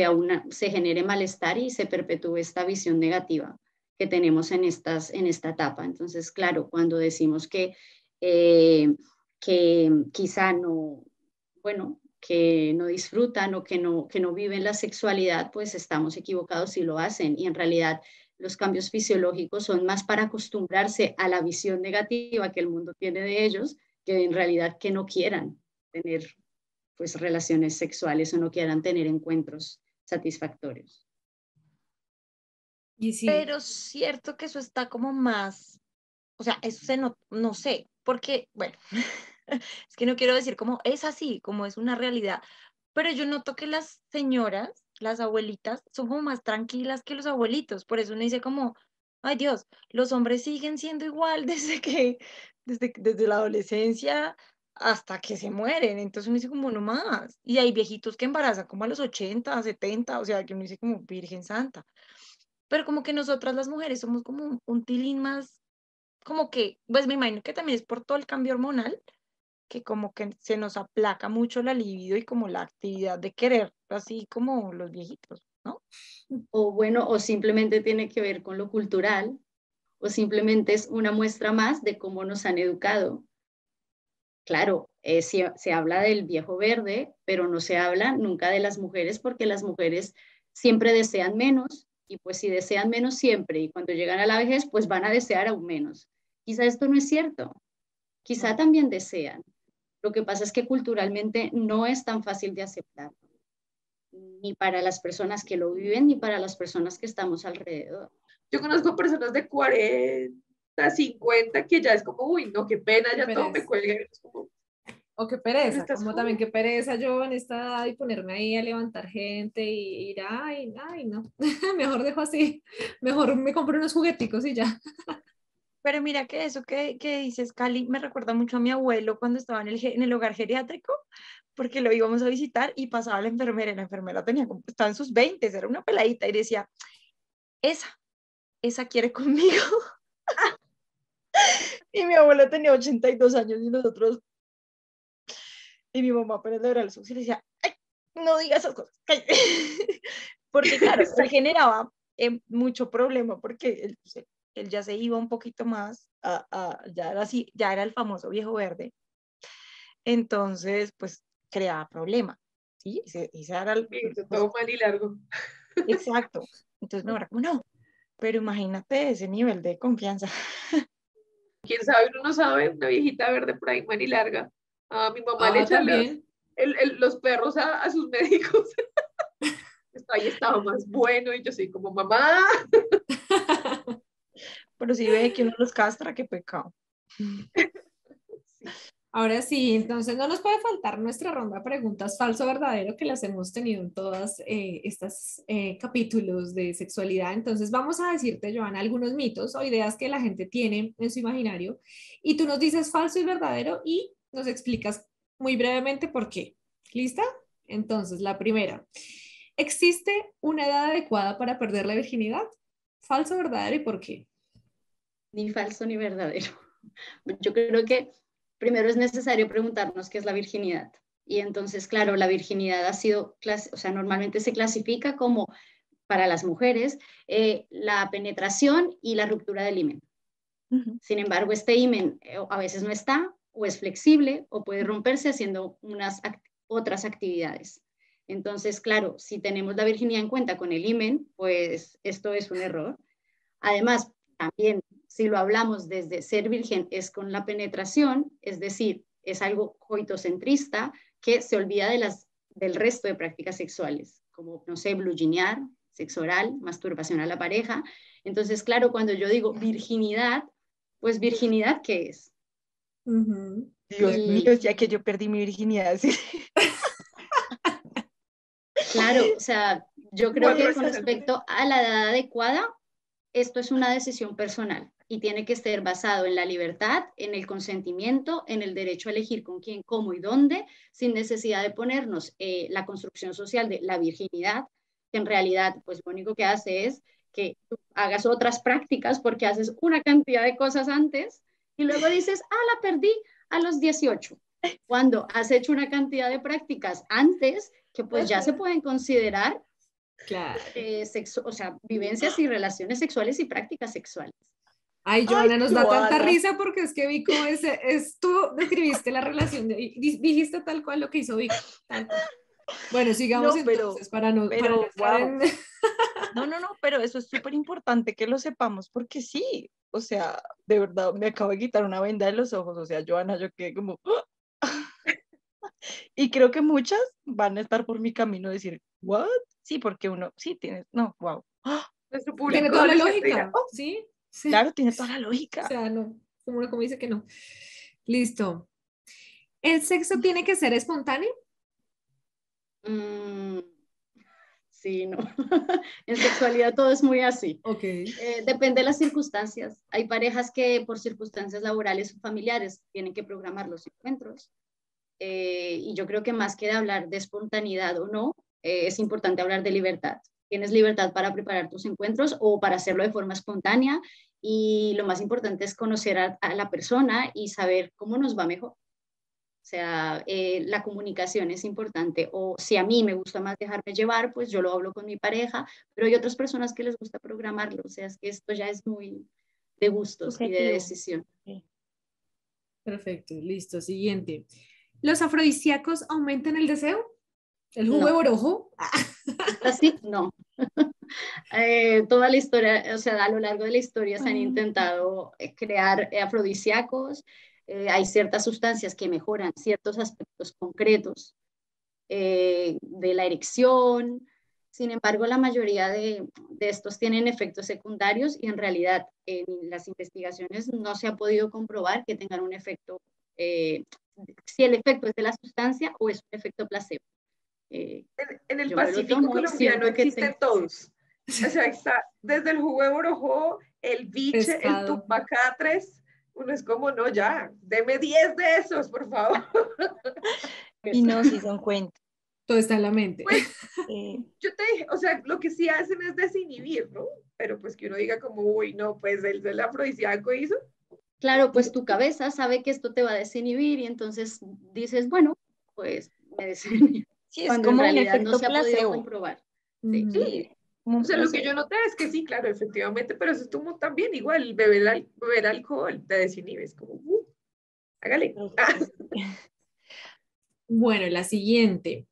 [SPEAKER 6] genere malestar y se perpetúe esta visión negativa que tenemos en esta etapa. Entonces, claro, cuando decimos que quizá no, bueno, que no disfrutan o que no viven la sexualidad, pues estamos equivocados si lo hacen. Y en realidad los cambios fisiológicos son más para acostumbrarse a la visión negativa que el mundo tiene de ellos, que en realidad que no quieran tener pues relaciones sexuales o no quieran tener encuentros satisfactorios.
[SPEAKER 1] Y sí,
[SPEAKER 3] Pero cierto que eso está como más, o sea, eso no sé, porque, bueno, es que no quiero decir como es así, como es una realidad, pero yo noto que las señoras las abuelitas son como más tranquilas que los abuelitos, por eso uno dice como, ay Dios, los hombres siguen siendo igual desde la adolescencia hasta que se mueren, entonces uno dice como no más, y hay viejitos que embarazan como a los 80, 70, o sea, que uno dice como Virgen Santa, pero como que nosotras las mujeres somos como un tilín más, como que, pues me imagino que también es por todo el cambio hormonal, que como que se nos aplaca mucho la libido y como la actividad de querer, así como los viejitos, ¿no?
[SPEAKER 6] O bueno, o simplemente tiene que ver con lo cultural, o simplemente es una muestra más de cómo nos han educado. Claro, se habla del viejo verde, pero no se habla nunca de las mujeres porque las mujeres siempre desean menos y pues si desean menos siempre y cuando llegan a la vejez pues van a desear aún menos. Quizá esto no es cierto, quizá también desean. Lo que pasa es que culturalmente no es tan fácil de aceptar, ni para las personas que lo viven ni para las personas que estamos alrededor.
[SPEAKER 5] Yo conozco personas de 40, 50 que ya es como, uy, no, qué pena,
[SPEAKER 1] Qué
[SPEAKER 5] ya todo me
[SPEAKER 1] pereza.
[SPEAKER 5] cuelga. Es como,
[SPEAKER 1] O qué
[SPEAKER 5] pero
[SPEAKER 1] pereza,
[SPEAKER 5] estás
[SPEAKER 1] como también
[SPEAKER 5] joven.
[SPEAKER 1] qué pereza yo en esta edad y ponerme ahí a levantar gente y ir, ay, no, mejor dejo así, mejor me compro unos jugueticos y ya.
[SPEAKER 3] Pero mira que eso que dices, Cali, me recuerda mucho a mi abuelo cuando estaba en el hogar geriátrico, porque lo íbamos a visitar y pasaba la enfermera, y la enfermera tenía como, estaba en sus 20, era una peladita, y decía, esa quiere conmigo. Y mi abuelo tenía 82 años y nosotros, y mi mamá apenas le era el sucio y le decía, ay, no digas esas cosas. Porque claro, él generaba mucho problema porque él ya se iba un poquito más, ya era así, ya era el famoso viejo verde. Entonces, pues creaba problema, ¿sí? Ese era
[SPEAKER 5] Viejito,
[SPEAKER 3] pues,
[SPEAKER 5] todo mal y largo.
[SPEAKER 3] exacto. Entonces, no, era como, no, pero imagínate ese nivel de confianza.
[SPEAKER 5] Quién sabe, uno no sabe, una viejita verde por ahí, mal y larga. A mi mamá le
[SPEAKER 1] Ah,
[SPEAKER 5] echa
[SPEAKER 1] también.
[SPEAKER 5] los perros a sus médicos. Esto ahí estaba más bueno y yo soy como mamá.
[SPEAKER 3] Pero si ve que uno los castra, qué pecado.
[SPEAKER 5] Sí.
[SPEAKER 1] Ahora sí, entonces no nos puede faltar nuestra ronda de preguntas falso o verdadero que las hemos tenido en todas estas capítulos de sexualidad. Entonces vamos a decirte, Joana, algunos mitos o ideas que la gente tiene en su imaginario y tú nos dices falso y verdadero y nos explicas muy brevemente por qué. ¿Lista? Entonces, la primera, ¿existe una edad adecuada para perder la virginidad? Falso o verdadero y por qué.
[SPEAKER 6] Ni falso ni verdadero. Yo creo que primero es necesario preguntarnos qué es la virginidad. Y entonces, claro, la virginidad ha sido, o sea, normalmente se clasifica como, para las mujeres, la penetración y la ruptura del himen.
[SPEAKER 3] Ujú.
[SPEAKER 6] Sin embargo, este himen a veces no está, o es flexible, o puede romperse haciendo otras actividades. Entonces, claro, si tenemos la virginidad en cuenta con el himen, pues esto es un error. Además, también, si lo hablamos desde ser virgen, es con la penetración, es decir, es algo coitocentrista que se olvida del resto de prácticas sexuales, como, no sé, bluginear, sexo oral, masturbación a la pareja. Entonces, claro, cuando yo digo virginidad, pues virginidad, ¿qué es?
[SPEAKER 1] Ujú.
[SPEAKER 3] Dios mío,
[SPEAKER 6] Y
[SPEAKER 3] ya que yo perdí mi virginidad. Sí.
[SPEAKER 6] claro, o sea, yo creo
[SPEAKER 5] Buen
[SPEAKER 6] que con
[SPEAKER 5] resumen.
[SPEAKER 6] respecto a la edad adecuada, esto es una decisión personal y tiene que ser basado en la libertad, en el consentimiento, en el derecho a elegir con quién, cómo y dónde, sin necesidad de ponernos la construcción social de la virginidad, que en realidad pues lo único que hace es que tú hagas otras prácticas porque haces una cantidad de cosas antes y luego dices, la perdí a los 18, cuando has hecho una cantidad de prácticas antes que pues ya se pueden considerar
[SPEAKER 1] Claro.
[SPEAKER 6] o sea, vivencias y relaciones sexuales y prácticas sexuales.
[SPEAKER 1] Ay,
[SPEAKER 3] Ay,
[SPEAKER 1] Joana, nos da tanta
[SPEAKER 3] Joana.
[SPEAKER 1] risa porque es que Vico tú describiste la relación, dijiste tal cual lo que hizo Vico, tal cual. Bueno, sigamos
[SPEAKER 3] No, pero,
[SPEAKER 1] entonces para no entrar
[SPEAKER 3] wow.
[SPEAKER 1] en...
[SPEAKER 3] No, pero eso es súper importante que lo sepamos porque sí, o sea, de verdad me acabo de quitar una venda de los ojos, o sea, Joana, yo quedé como, y creo que muchas van a estar por mi camino a decir, ¿what? Sí, porque uno, sí, tienes, no, wow.
[SPEAKER 5] Nuestro
[SPEAKER 1] Tiene
[SPEAKER 5] público
[SPEAKER 1] toda la
[SPEAKER 5] adolescente dirá,
[SPEAKER 1] lógica,
[SPEAKER 5] oh,
[SPEAKER 1] ¿sí? Sí.
[SPEAKER 3] Claro, tiene toda la
[SPEAKER 1] O
[SPEAKER 3] lógica.
[SPEAKER 1] sea, no, como dice que no. Listo. ¿El sexo tiene que ser espontáneo?
[SPEAKER 6] Mm, Sí, no. En sexualidad todo es muy así.
[SPEAKER 1] Ok.
[SPEAKER 6] Depende de las circunstancias. Hay parejas que por circunstancias laborales o familiares tienen que programar los encuentros. Y yo creo que más que de hablar de espontaneidad o no, es importante hablar de libertad. Tienes libertad para preparar tus encuentros o para hacerlo de forma espontánea, y lo más importante es conocer a la persona y saber cómo nos va mejor. O sea, la comunicación es importante. O si a mí me gusta más dejarme llevar, pues yo lo hablo con mi pareja, pero hay otras personas que les gusta programarlo. O sea, es que esto ya es muy de gustos y de
[SPEAKER 3] Subjetivo.
[SPEAKER 6] decisión.
[SPEAKER 3] Sí.
[SPEAKER 1] Perfecto, listo. Siguiente. ¿Los afrodisíacos aumentan el deseo? ¿El jugo de
[SPEAKER 6] No,
[SPEAKER 1] borojo?
[SPEAKER 6] así no. Toda la historia, o sea, a lo largo de la historia se han intentado crear afrodisíacos. Hay ciertas sustancias que mejoran ciertos aspectos concretos de la erección. Sin embargo, la mayoría de estos tienen efectos secundarios y en realidad en las investigaciones no se ha podido comprobar que tengan un efecto, si el efecto es de la sustancia o es un efecto placebo.
[SPEAKER 5] En el
[SPEAKER 6] Yo me lo
[SPEAKER 5] Pacífico
[SPEAKER 6] tomo y
[SPEAKER 5] colombiano
[SPEAKER 6] siento que
[SPEAKER 5] existen todos. O sea, está desde el jugo de borojó, el biche, el
[SPEAKER 1] Pescado.
[SPEAKER 5] tupacatres. Uno es como, no, ya, deme 10 de esos, por favor.
[SPEAKER 3] Y no, sí son cuentos.
[SPEAKER 1] Todo está en la mente.
[SPEAKER 5] Pues
[SPEAKER 3] Eh,
[SPEAKER 5] yo te dije, o sea, lo que sí hacen es desinhibir, ¿no? Pero pues que uno diga como, uy, no, pues el del afrodisíaco hizo.
[SPEAKER 6] claro, pues tu cabeza sabe que esto te va a desinhibir y entonces dices, bueno, pues me desinhibí,
[SPEAKER 3] sí, es
[SPEAKER 6] cuando en
[SPEAKER 3] como un
[SPEAKER 6] realidad no
[SPEAKER 3] efecto
[SPEAKER 6] se ha podido
[SPEAKER 3] placebo.
[SPEAKER 6] comprobar. Sí.
[SPEAKER 1] Ujú.
[SPEAKER 3] Sí, como
[SPEAKER 5] O
[SPEAKER 3] un
[SPEAKER 5] sea, lo que yo
[SPEAKER 3] placebo.
[SPEAKER 5] noté es que sí, claro, efectivamente, pero eso es como también igual, beber alcohol te desinhibe, es como, hágale.
[SPEAKER 1] Bueno, la siguiente.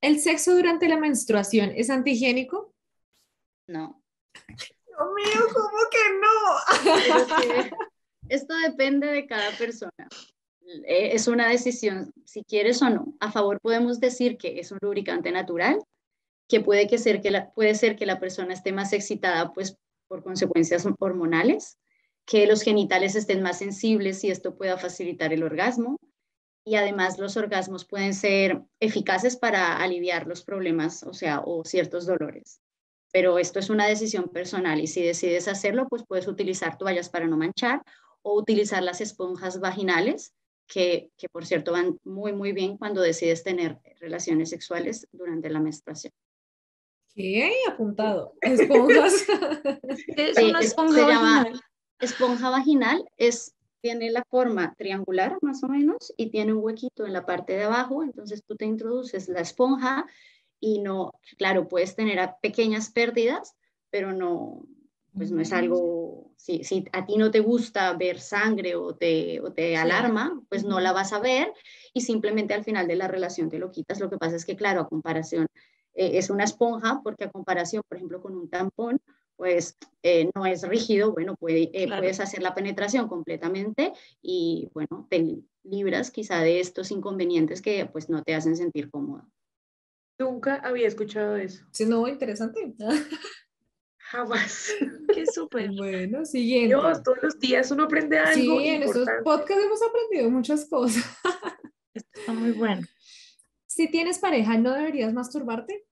[SPEAKER 1] ¿El sexo durante la menstruación es antihigiénico?
[SPEAKER 6] No,
[SPEAKER 1] Dios mío, ¿cómo que
[SPEAKER 6] pero es
[SPEAKER 1] no?
[SPEAKER 6] que esto depende de cada persona. Es una decisión si quieres o no. A favor podemos decir que es un lubricante natural, que puede ser que la persona esté más excitada pues por consecuencias hormonales, que los genitales estén más sensibles y esto pueda facilitar el orgasmo. Y además los orgasmos pueden ser eficaces para aliviar los problemas, o sea, o ciertos dolores. Pero esto es una decisión personal y si decides hacerlo, pues puedes utilizar toallas para no manchar o utilizar las esponjas vaginales, que por cierto van muy, muy bien cuando decides tener relaciones sexuales durante la menstruación.
[SPEAKER 1] ¿Qué? Apuntado. Esponjas.
[SPEAKER 3] Es
[SPEAKER 6] Sí,
[SPEAKER 3] una esponja
[SPEAKER 6] se llama
[SPEAKER 3] vaginal.
[SPEAKER 6] esponja vaginal, tiene la forma triangular más o menos y tiene un huequito en la parte de abajo, entonces tú te introduces la esponja y no, claro, puedes tener pequeñas pérdidas, pero no, pues no es algo, si a ti no te gusta ver sangre o te
[SPEAKER 1] Sí.
[SPEAKER 6] alarma, pues no la vas a ver y simplemente al final de la relación te lo quitas. Lo que pasa es que, claro, a comparación, es una esponja, porque a comparación, por ejemplo, con un tampón, pues no es rígido, bueno,
[SPEAKER 3] Claro.
[SPEAKER 6] puedes hacer la penetración completamente y, bueno, te libras quizá de estos inconvenientes que pues no te hacen sentir cómoda.
[SPEAKER 5] Nunca había escuchado eso.
[SPEAKER 1] Sí, no, interesante.
[SPEAKER 5] Jamás.
[SPEAKER 3] Qué súper.
[SPEAKER 1] Bueno, siguiente.
[SPEAKER 5] Dios, todos los días uno aprende algo
[SPEAKER 1] Sí, en estos
[SPEAKER 5] importante.
[SPEAKER 1] podcasts hemos aprendido muchas cosas.
[SPEAKER 3] Esto está muy bueno.
[SPEAKER 1] Si tienes pareja, ¿no deberías masturbarte?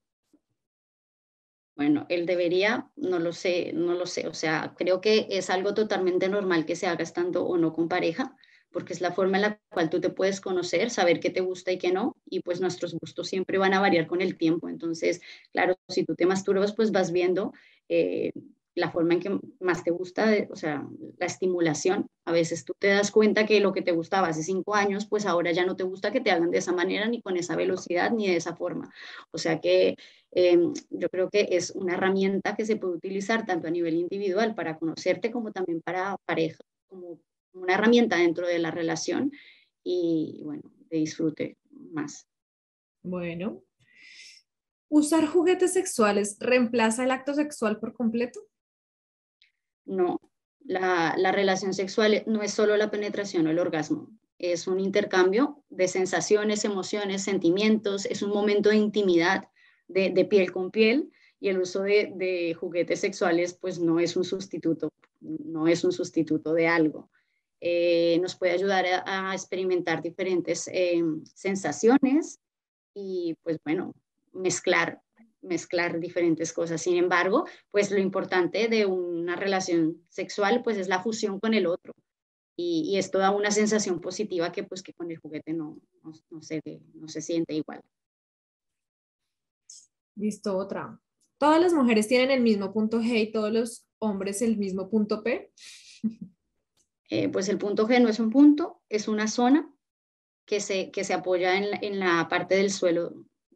[SPEAKER 6] Bueno, él debería, no lo sé, no lo sé. O sea, creo que es algo totalmente normal que se haga estando o no con pareja, porque es la forma en la cual tú te puedes conocer, saber qué te gusta y qué no, y pues nuestros gustos siempre van a variar con el tiempo. Entonces, claro, si tú te masturbas, pues vas viendo eh, la forma en que más te gusta, o sea, la estimulación. A veces tú te das cuenta que lo que te gustaba hace 5 años, pues ahora ya no te gusta que te hagan de esa manera, ni con esa velocidad, ni de esa forma. O sea que yo creo que es una herramienta que se puede utilizar tanto a nivel individual para conocerte como también para pareja, como una herramienta dentro de la relación y bueno, de disfrute más.
[SPEAKER 1] Bueno, ¿usar juguetes sexuales reemplaza el acto sexual por completo?
[SPEAKER 6] No, la relación sexual no es solo la penetración o el orgasmo, es un intercambio de sensaciones, emociones, sentimientos, es un momento de intimidad, de piel con piel, y el uso de juguetes sexuales pues no es un sustituto, no es un sustituto de algo. Nos puede ayudar a experimentar diferentes sensaciones y pues bueno, mezclar mezclar diferentes cosas. Sin embargo, pues lo importante de una relación sexual pues es la fusión con el otro. Y esto da una sensación positiva que pues que con el juguete no se siente igual.
[SPEAKER 1] Listo, otra. ¿Todas las mujeres tienen el mismo punto G y todos los hombres el mismo punto P?
[SPEAKER 6] Pues el punto G no es un punto, es una zona que se apoya en la parte del suelo.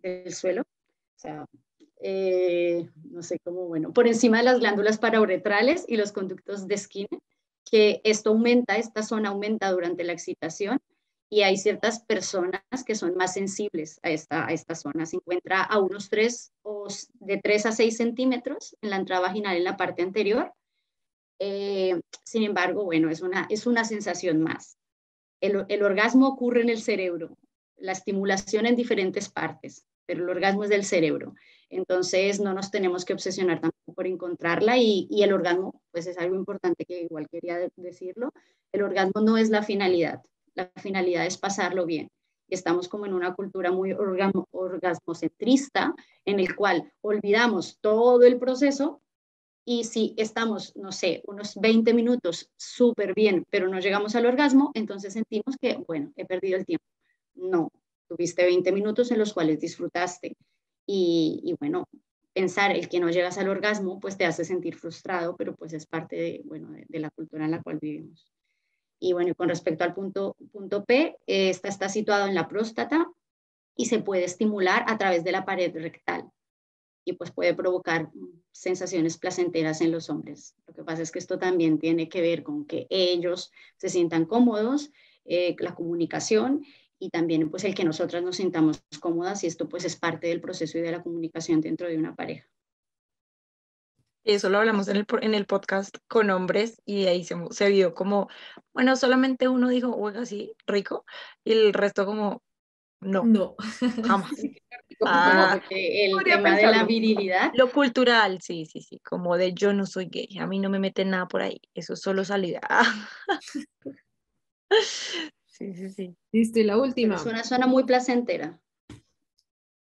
[SPEAKER 6] O sea, no sé cómo, bueno, por encima de las glándulas parauretrales y los conductos de Skinner, que esta zona aumenta durante la excitación y hay ciertas personas que son más sensibles a esta zona. Se encuentra a unos 3 o de 3 a 6 centímetros en la entrada vaginal en la parte anterior. Sin embargo, bueno, es una sensación más. El orgasmo ocurre en el cerebro, la estimulación en diferentes partes, pero el orgasmo es del cerebro. Entonces no nos tenemos que obsesionar tampoco por encontrarla y el orgasmo, pues es algo importante que igual quería decirlo, el orgasmo no es la finalidad es pasarlo bien. Y estamos como en una cultura muy orgasmocentrista en el cual olvidamos todo el proceso. Y si estamos, no sé, unos 20 minutos súper bien, pero no llegamos al orgasmo, entonces sentimos que, bueno, he perdido el tiempo. No, tuviste 20 minutos en los cuales disfrutaste. Y bueno, pensar el que no llegas al orgasmo, pues te hace sentir frustrado, pero pues es parte de la cultura en la cual vivimos. Y bueno, con respecto al punto P, está situado en la próstata y se puede estimular a través de la pared rectal. Y pues puede provocar sensaciones placenteras en los hombres. Lo que pasa es que esto también tiene que ver con que ellos se sientan cómodos, la comunicación y también pues el que nosotras nos sintamos cómodas y esto pues es parte del proceso y de la comunicación dentro de una pareja.
[SPEAKER 3] Eso lo hablamos en el podcast con hombres y ahí se vio como, bueno, solamente uno dijo, oiga, sí, rico, y el resto como, no,
[SPEAKER 1] No.
[SPEAKER 3] jamás.
[SPEAKER 6] Bueno,
[SPEAKER 3] Ah,
[SPEAKER 6] porque el
[SPEAKER 5] Podría
[SPEAKER 6] tema de la
[SPEAKER 5] pensarlo.
[SPEAKER 6] virilidad,
[SPEAKER 3] lo cultural, sí, sí, sí, como de yo no soy gay, a mí no me meten nada por ahí, eso es solo salida. Sí, sí, sí.
[SPEAKER 1] Listo, y la
[SPEAKER 6] pero es
[SPEAKER 1] última.
[SPEAKER 6] una zona muy placentera.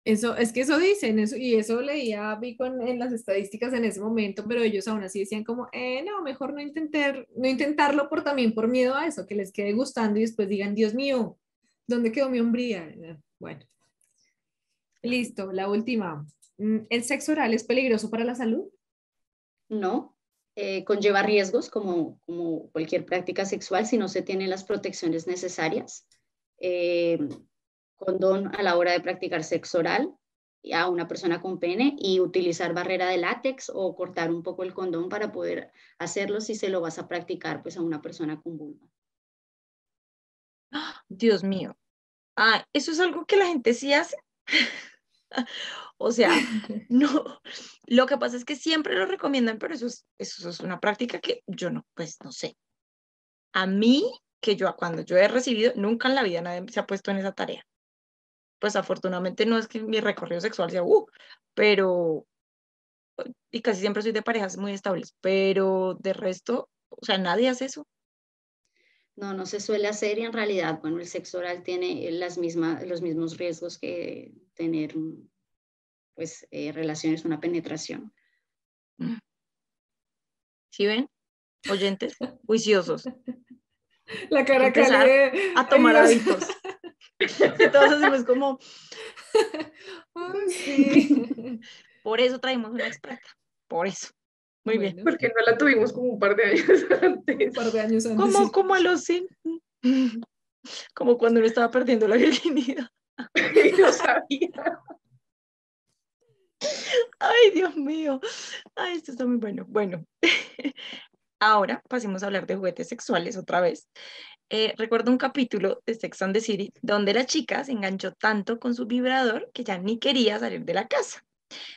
[SPEAKER 1] Eso, es que eso dicen, eso, y eso leía Vico en las estadísticas en ese momento, pero ellos aún así decían como, no, mejor no intentarlo también por miedo a eso, que les quede gustando y después digan, Dios mío, ¿dónde quedó mi hombría? Bueno, listo, la última. ¿El sexo oral es peligroso para la salud?
[SPEAKER 6] No, conlleva riesgos como cualquier práctica sexual si no se tienen las protecciones necesarias. Eh, Condón a la hora de practicar sexo oral a una persona con pene y utilizar barrera de látex o cortar un poco el condón para poder hacerlo si se lo vas a practicar pues a una persona con vulva.
[SPEAKER 3] Dios mío. Ah, eso es algo que la gente sí hace. O sea, no, lo que pasa es que siempre lo recomiendan, pero eso es una práctica que yo no, pues no sé. A mí, cuando yo he recibido, nunca en la vida nadie se ha puesto en esa tarea. Pues afortunadamente no es que mi recorrido sexual sea, pero, y casi siempre soy de parejas muy estables, pero de resto, o sea, nadie hace eso.
[SPEAKER 6] No, no se suele hacer y en realidad, bueno, el sexo oral tiene los mismos riesgos que tener pues relaciones, una penetración.
[SPEAKER 3] ¿Sí ven? Oyentes, juiciosos.
[SPEAKER 1] La
[SPEAKER 3] Hay que
[SPEAKER 1] cara cálida
[SPEAKER 3] empezar
[SPEAKER 1] de,
[SPEAKER 3] a
[SPEAKER 1] "Ay,
[SPEAKER 3] tomar
[SPEAKER 1] Dios".
[SPEAKER 3] hábitos. Y todos hacemos como,
[SPEAKER 1] Ay, sí.
[SPEAKER 3] por eso traemos una experta, por eso. Muy bien.
[SPEAKER 1] Bueno,
[SPEAKER 5] Porque no la tuvimos como un par de años
[SPEAKER 1] un
[SPEAKER 5] antes.
[SPEAKER 1] par de años antes,
[SPEAKER 3] Como,
[SPEAKER 1] sí.
[SPEAKER 3] como a los 100, como cuando uno estaba perdiendo la virginidad.
[SPEAKER 5] Y no sabía.
[SPEAKER 3] Ay, Dios mío. Ay, esto está muy bueno. Bueno, ahora pasemos a hablar de juguetes sexuales otra vez. Recuerdo un capítulo de Sex and the City donde la chica se enganchó tanto con su vibrador que ya ni quería salir de la casa.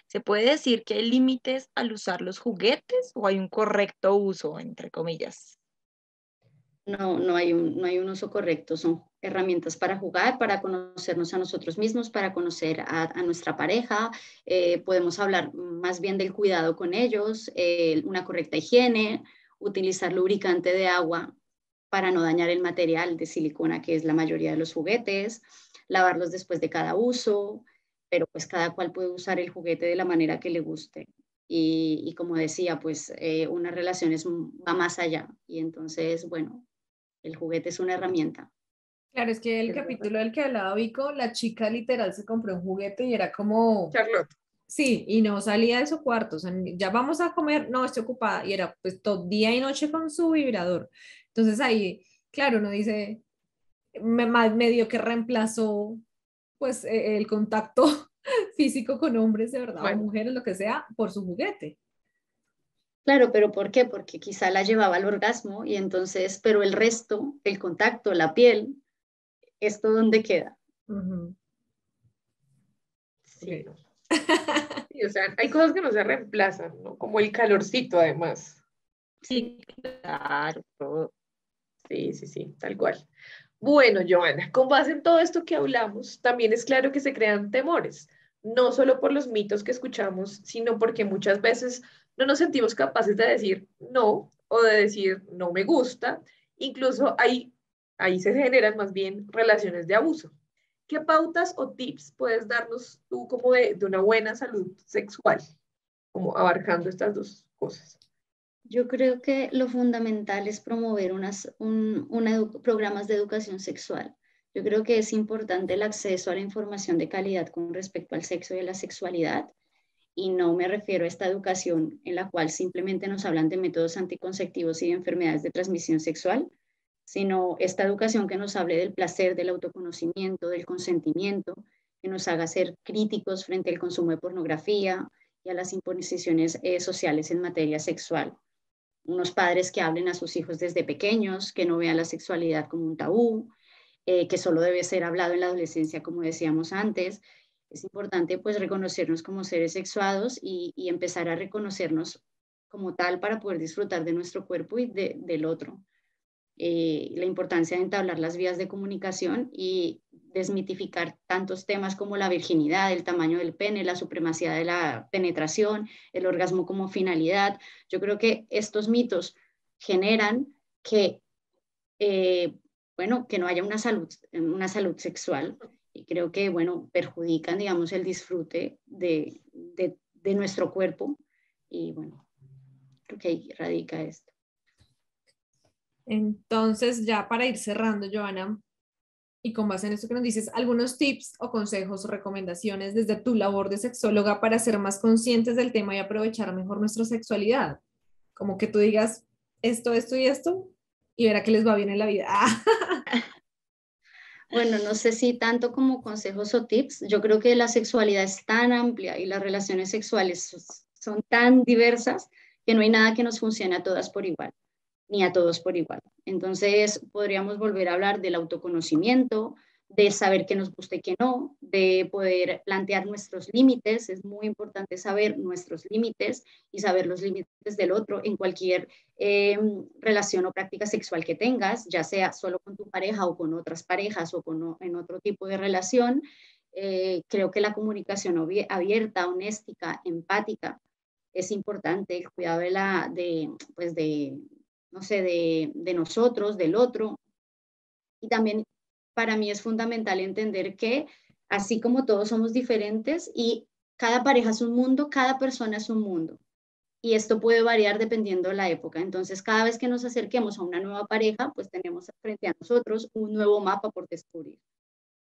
[SPEAKER 3] ¿Se puede decir que hay límites al usar los juguetes o hay un correcto uso, entre comillas?
[SPEAKER 6] No hay un uso correcto, son herramientas para jugar, para conocernos a nosotros mismos, para conocer a nuestra pareja, podemos hablar más bien del cuidado con ellos, una correcta higiene, utilizar lubricante de agua para no dañar el material de silicona que es la mayoría de los juguetes, lavarlos después de cada uso, pero pues cada cual puede usar el juguete de la manera que le guste. Y como decía, pues una relación va más allá. Y entonces, bueno, el juguete es una herramienta.
[SPEAKER 1] Claro, es que el
[SPEAKER 5] Es verdad.
[SPEAKER 1] capítulo del que hablaba Vico, la chica literal se compró un juguete y era como,
[SPEAKER 5] Charlotte.
[SPEAKER 1] sí, y no salía de su cuarto, o sea, ya vamos a comer, no, estoy ocupada, y era pues todo día y noche con su vibrador. Entonces ahí, claro, uno dice, medio que reemplazó pues el contacto físico con hombres de verdad o
[SPEAKER 5] Bueno,
[SPEAKER 1] mujeres, lo que sea, por su juguete.
[SPEAKER 6] Claro, pero ¿por qué? Porque quizá la llevaba al orgasmo y entonces, pero el resto, el contacto, la piel, ¿esto dónde queda?
[SPEAKER 1] Ujú.
[SPEAKER 5] sí,
[SPEAKER 1] Ok.
[SPEAKER 5] no. Sí, o sea, hay cosas que no se reemplazan, ¿no? Como el calorcito, además.
[SPEAKER 6] Sí, claro, todo.
[SPEAKER 5] Sí, sí, sí, tal cual. Bueno, Joana, con base en todo esto que hablamos, también es claro que se crean temores, no solo por los mitos que escuchamos, sino porque muchas veces no nos sentimos capaces de decir no o de decir no me gusta. Incluso ahí se generan más bien relaciones de abuso. ¿Qué pautas o tips puedes darnos tú como de una buena salud sexual, como abarcando estas dos cosas?
[SPEAKER 6] Yo creo que lo fundamental es promover programas de educación sexual. Yo creo que es importante el acceso a la información de calidad con respecto al sexo y a la sexualidad. Y no me refiero a esta educación en la cual simplemente nos hablan de métodos anticonceptivos y de enfermedades de transmisión sexual, sino esta educación que nos hable del placer, del autoconocimiento, del consentimiento, que nos haga ser críticos frente al consumo de pornografía y a las imposiciones sociales en materia sexual. Unos padres que hablen a sus hijos desde pequeños, que no vean la sexualidad como un tabú, que solo debe ser hablado en la adolescencia, como decíamos antes. Es importante pues reconocernos como seres sexuados y empezar a reconocernos como tal para poder disfrutar de nuestro cuerpo y del otro. La importancia de entablar las vías de comunicación y desmitificar tantos temas como la virginidad, el tamaño del pene, la supremacía de la penetración, el orgasmo como finalidad. Yo creo que estos mitos generan que, eh, bueno, que no haya una salud sexual y creo que, bueno, perjudican, digamos, el disfrute de nuestro cuerpo y, bueno, creo que ahí radica esto.
[SPEAKER 1] Entonces, ya para ir cerrando, Joana, y con base en esto que nos dices, algunos tips o consejos o recomendaciones desde tu labor de sexóloga para ser más conscientes del tema y aprovechar mejor nuestra sexualidad. Como que tú digas esto y esto, y verá que les va bien en la vida.
[SPEAKER 6] Bueno, no sé si tanto como consejos o tips. Yo creo que la sexualidad es tan amplia y las relaciones sexuales son tan diversas que no hay nada que nos funcione a todas por igual, ni a todos por igual. Entonces, podríamos volver a hablar del autoconocimiento, de saber qué nos gusta y qué no, de poder plantear nuestros límites. Es muy importante saber nuestros límites y saber los límites del otro en cualquier relación o práctica sexual que tengas, ya sea solo con tu pareja o con otras parejas o en otro tipo de relación. Creo que la comunicación abierta, honéstica, empática es importante, el cuidado pues no sé, de nosotros, del otro. Y también para mí es fundamental entender que así como todos somos diferentes y cada pareja es un mundo, cada persona es un mundo. Y esto puede variar dependiendo de la época. Entonces, cada vez que nos acerquemos a una nueva pareja, pues tenemos frente a nosotros un nuevo mapa por descubrir.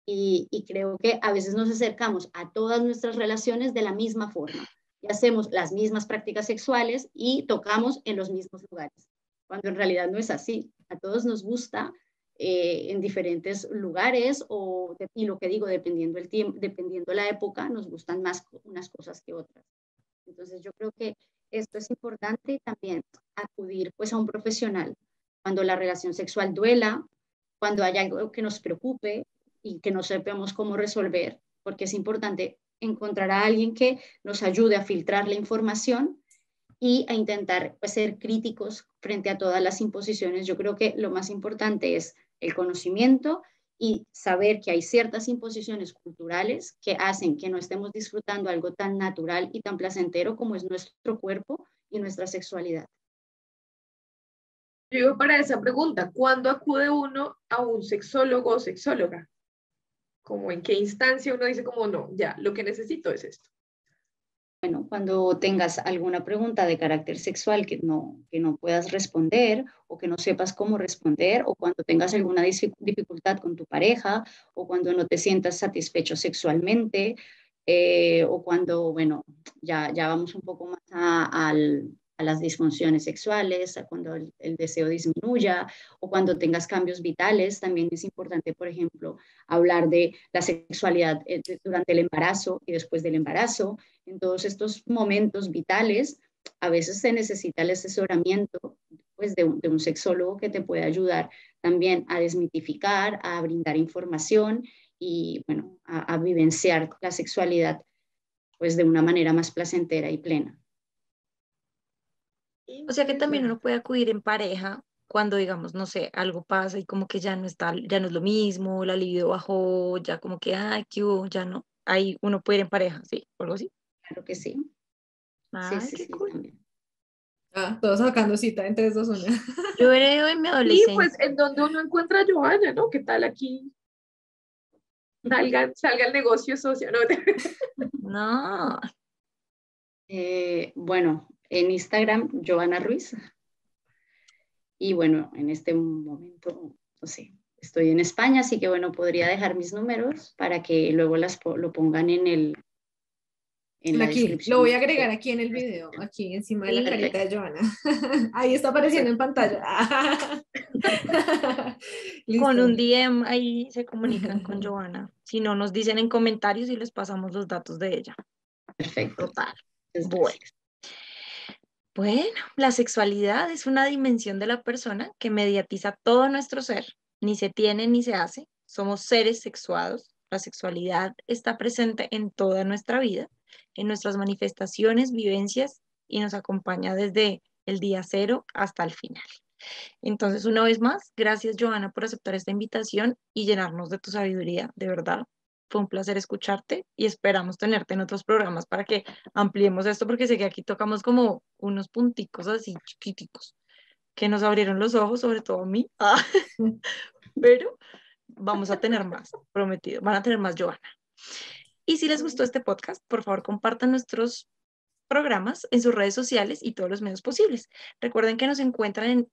[SPEAKER 6] Y creo que a veces nos acercamos a todas nuestras relaciones de la misma forma y hacemos las mismas prácticas sexuales y tocamos en los mismos lugares, cuando en realidad no es así. A todos nos gusta en diferentes lugares y lo que digo, dependiendo el tiempo, dependiendo la época, nos gustan más unas cosas que otras. Entonces yo creo que esto es importante también acudir pues a un profesional cuando la relación sexual duela, cuando haya algo que nos preocupe y que no sepamos cómo resolver, porque es importante encontrar a alguien que nos ayude a filtrar la información y a intentar pues, ser críticos frente a todas las imposiciones. Yo creo que lo más importante es el conocimiento y saber que hay ciertas imposiciones culturales que hacen que no estemos disfrutando algo tan natural y tan placentero como es nuestro cuerpo y nuestra sexualidad.
[SPEAKER 5] Yo digo para esa pregunta, ¿cuándo acude uno a un sexólogo o sexóloga? Como en qué instancia uno dice como no, ya, lo que necesito es esto.
[SPEAKER 6] Bueno, cuando tengas alguna pregunta de carácter sexual que no puedas responder o que no sepas cómo responder, o cuando tengas alguna dificultad con tu pareja, o cuando no te sientas satisfecho sexualmente, o cuando, bueno, ya vamos un poco más a las disfunciones sexuales, a cuando el deseo disminuya, o cuando tengas cambios vitales. También es importante, por ejemplo, hablar de la sexualidad durante el embarazo y después del embarazo. En todos estos momentos vitales, a veces se necesita el asesoramiento pues, de un sexólogo que te pueda ayudar también a desmitificar, a brindar información y, bueno, a vivenciar la sexualidad pues, de una manera más placentera y plena.
[SPEAKER 3] O sea que también uno puede acudir en pareja cuando, digamos, no sé, algo pasa y como que ya no es lo mismo, la libido bajó, ya como que, ay, ¿qué hubo? Ya no. Ahí uno puede ir en pareja, ¿sí? ¿O algo así?
[SPEAKER 6] Claro que sí.
[SPEAKER 3] Ay,
[SPEAKER 6] Sí,
[SPEAKER 3] qué
[SPEAKER 6] sí,
[SPEAKER 3] cool.
[SPEAKER 6] también.
[SPEAKER 1] Todos sacando cita en 3, 2, 1.
[SPEAKER 3] Yo era en mi
[SPEAKER 5] Y
[SPEAKER 3] adolescencia.
[SPEAKER 5] pues en donde uno encuentra a Johanna, ¿no? ¿Qué tal aquí? Salga el negocio socio, ¿no?
[SPEAKER 3] No,
[SPEAKER 6] Bueno, en Instagram, Johanna Ruiz. Y bueno, en este momento, no sé, estoy en España, así que bueno, podría dejar mis números para que luego lo pongan en la
[SPEAKER 1] Aquí,
[SPEAKER 6] descripción.
[SPEAKER 1] lo voy a agregar aquí en el video, aquí encima de la carita de Johanna. Ahí está apareciendo en pantalla.
[SPEAKER 3] con
[SPEAKER 1] Listo.
[SPEAKER 3] un DM ahí se comunican con Johanna. Si no, nos dicen en comentarios y les pasamos los datos de ella.
[SPEAKER 6] Perfecto.
[SPEAKER 3] Total.
[SPEAKER 6] Muchas
[SPEAKER 3] Bueno.
[SPEAKER 6] gracias.
[SPEAKER 3] Bueno, la sexualidad es una dimensión de la persona que mediatiza todo nuestro ser. Ni se tiene ni se hace. Somos seres sexuados. La sexualidad está presente en toda nuestra vida, en nuestras manifestaciones, vivencias y nos acompaña desde el día cero hasta el final. Entonces, una vez más, gracias, Johanna, por aceptar esta invitación y llenarnos de tu sabiduría, de verdad. Fue un placer escucharte y esperamos tenerte en otros programas para que ampliemos esto, porque sé que aquí tocamos como unos punticos así chiquiticos que nos abrieron los ojos, sobre todo a mí. Pero vamos a tener más, prometido. Van a tener más, Johanna. Y si les gustó este podcast, por favor, compartan nuestros programas en sus redes sociales y todos los medios posibles. Recuerden que nos encuentran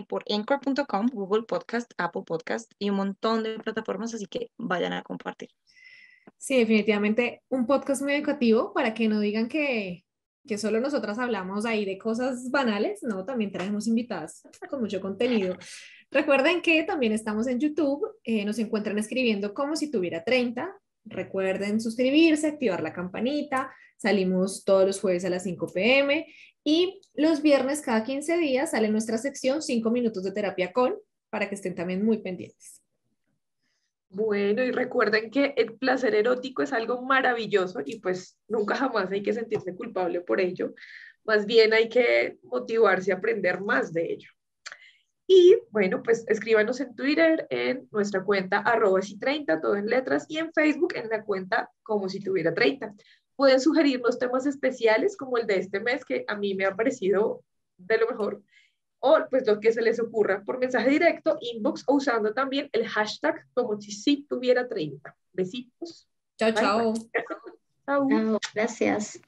[SPEAKER 3] por anchor.com, Google Podcast, Apple Podcast y un montón de plataformas, así que vayan a compartir.
[SPEAKER 1] Sí, definitivamente un podcast muy educativo para que no digan que solo nosotras hablamos ahí de cosas banales, no, también traemos invitadas con mucho contenido. Recuerden que también estamos en YouTube, nos encuentran escribiendo como si tuviera 30. Recuerden suscribirse, activar la campanita. Salimos todos los jueves a las 5 p.m. y los viernes cada 15 días sale nuestra sección 5 minutos de terapia para que estén también muy pendientes.
[SPEAKER 5] Bueno, y recuerden que el placer erótico es algo maravilloso y pues nunca jamás hay que sentirse culpable por ello. Más bien hay que motivarse a aprender más de ello. Y bueno, pues escríbanos en Twitter, en nuestra cuenta @si30, todo en letras, y en Facebook en la cuenta como si tuviera 30. Pueden sugerirnos temas especiales como el de este mes, que a mí me ha parecido de lo mejor, o pues lo que se les ocurra por mensaje directo, inbox, o usando también el hashtag como si tuviera 30. Besitos.
[SPEAKER 1] Chao,
[SPEAKER 5] Bye,
[SPEAKER 1] chao.
[SPEAKER 5] bye. Chao.
[SPEAKER 6] Chao, gracias.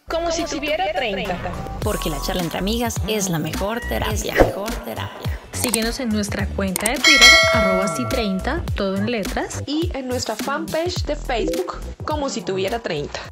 [SPEAKER 2] Como si tuviera 30.
[SPEAKER 4] Porque la charla entre amigas es la mejor terapia.
[SPEAKER 2] Síguenos en nuestra cuenta de Twitter, @si30, todo en letras.
[SPEAKER 7] Y en nuestra fanpage de Facebook, como si tuviera 30.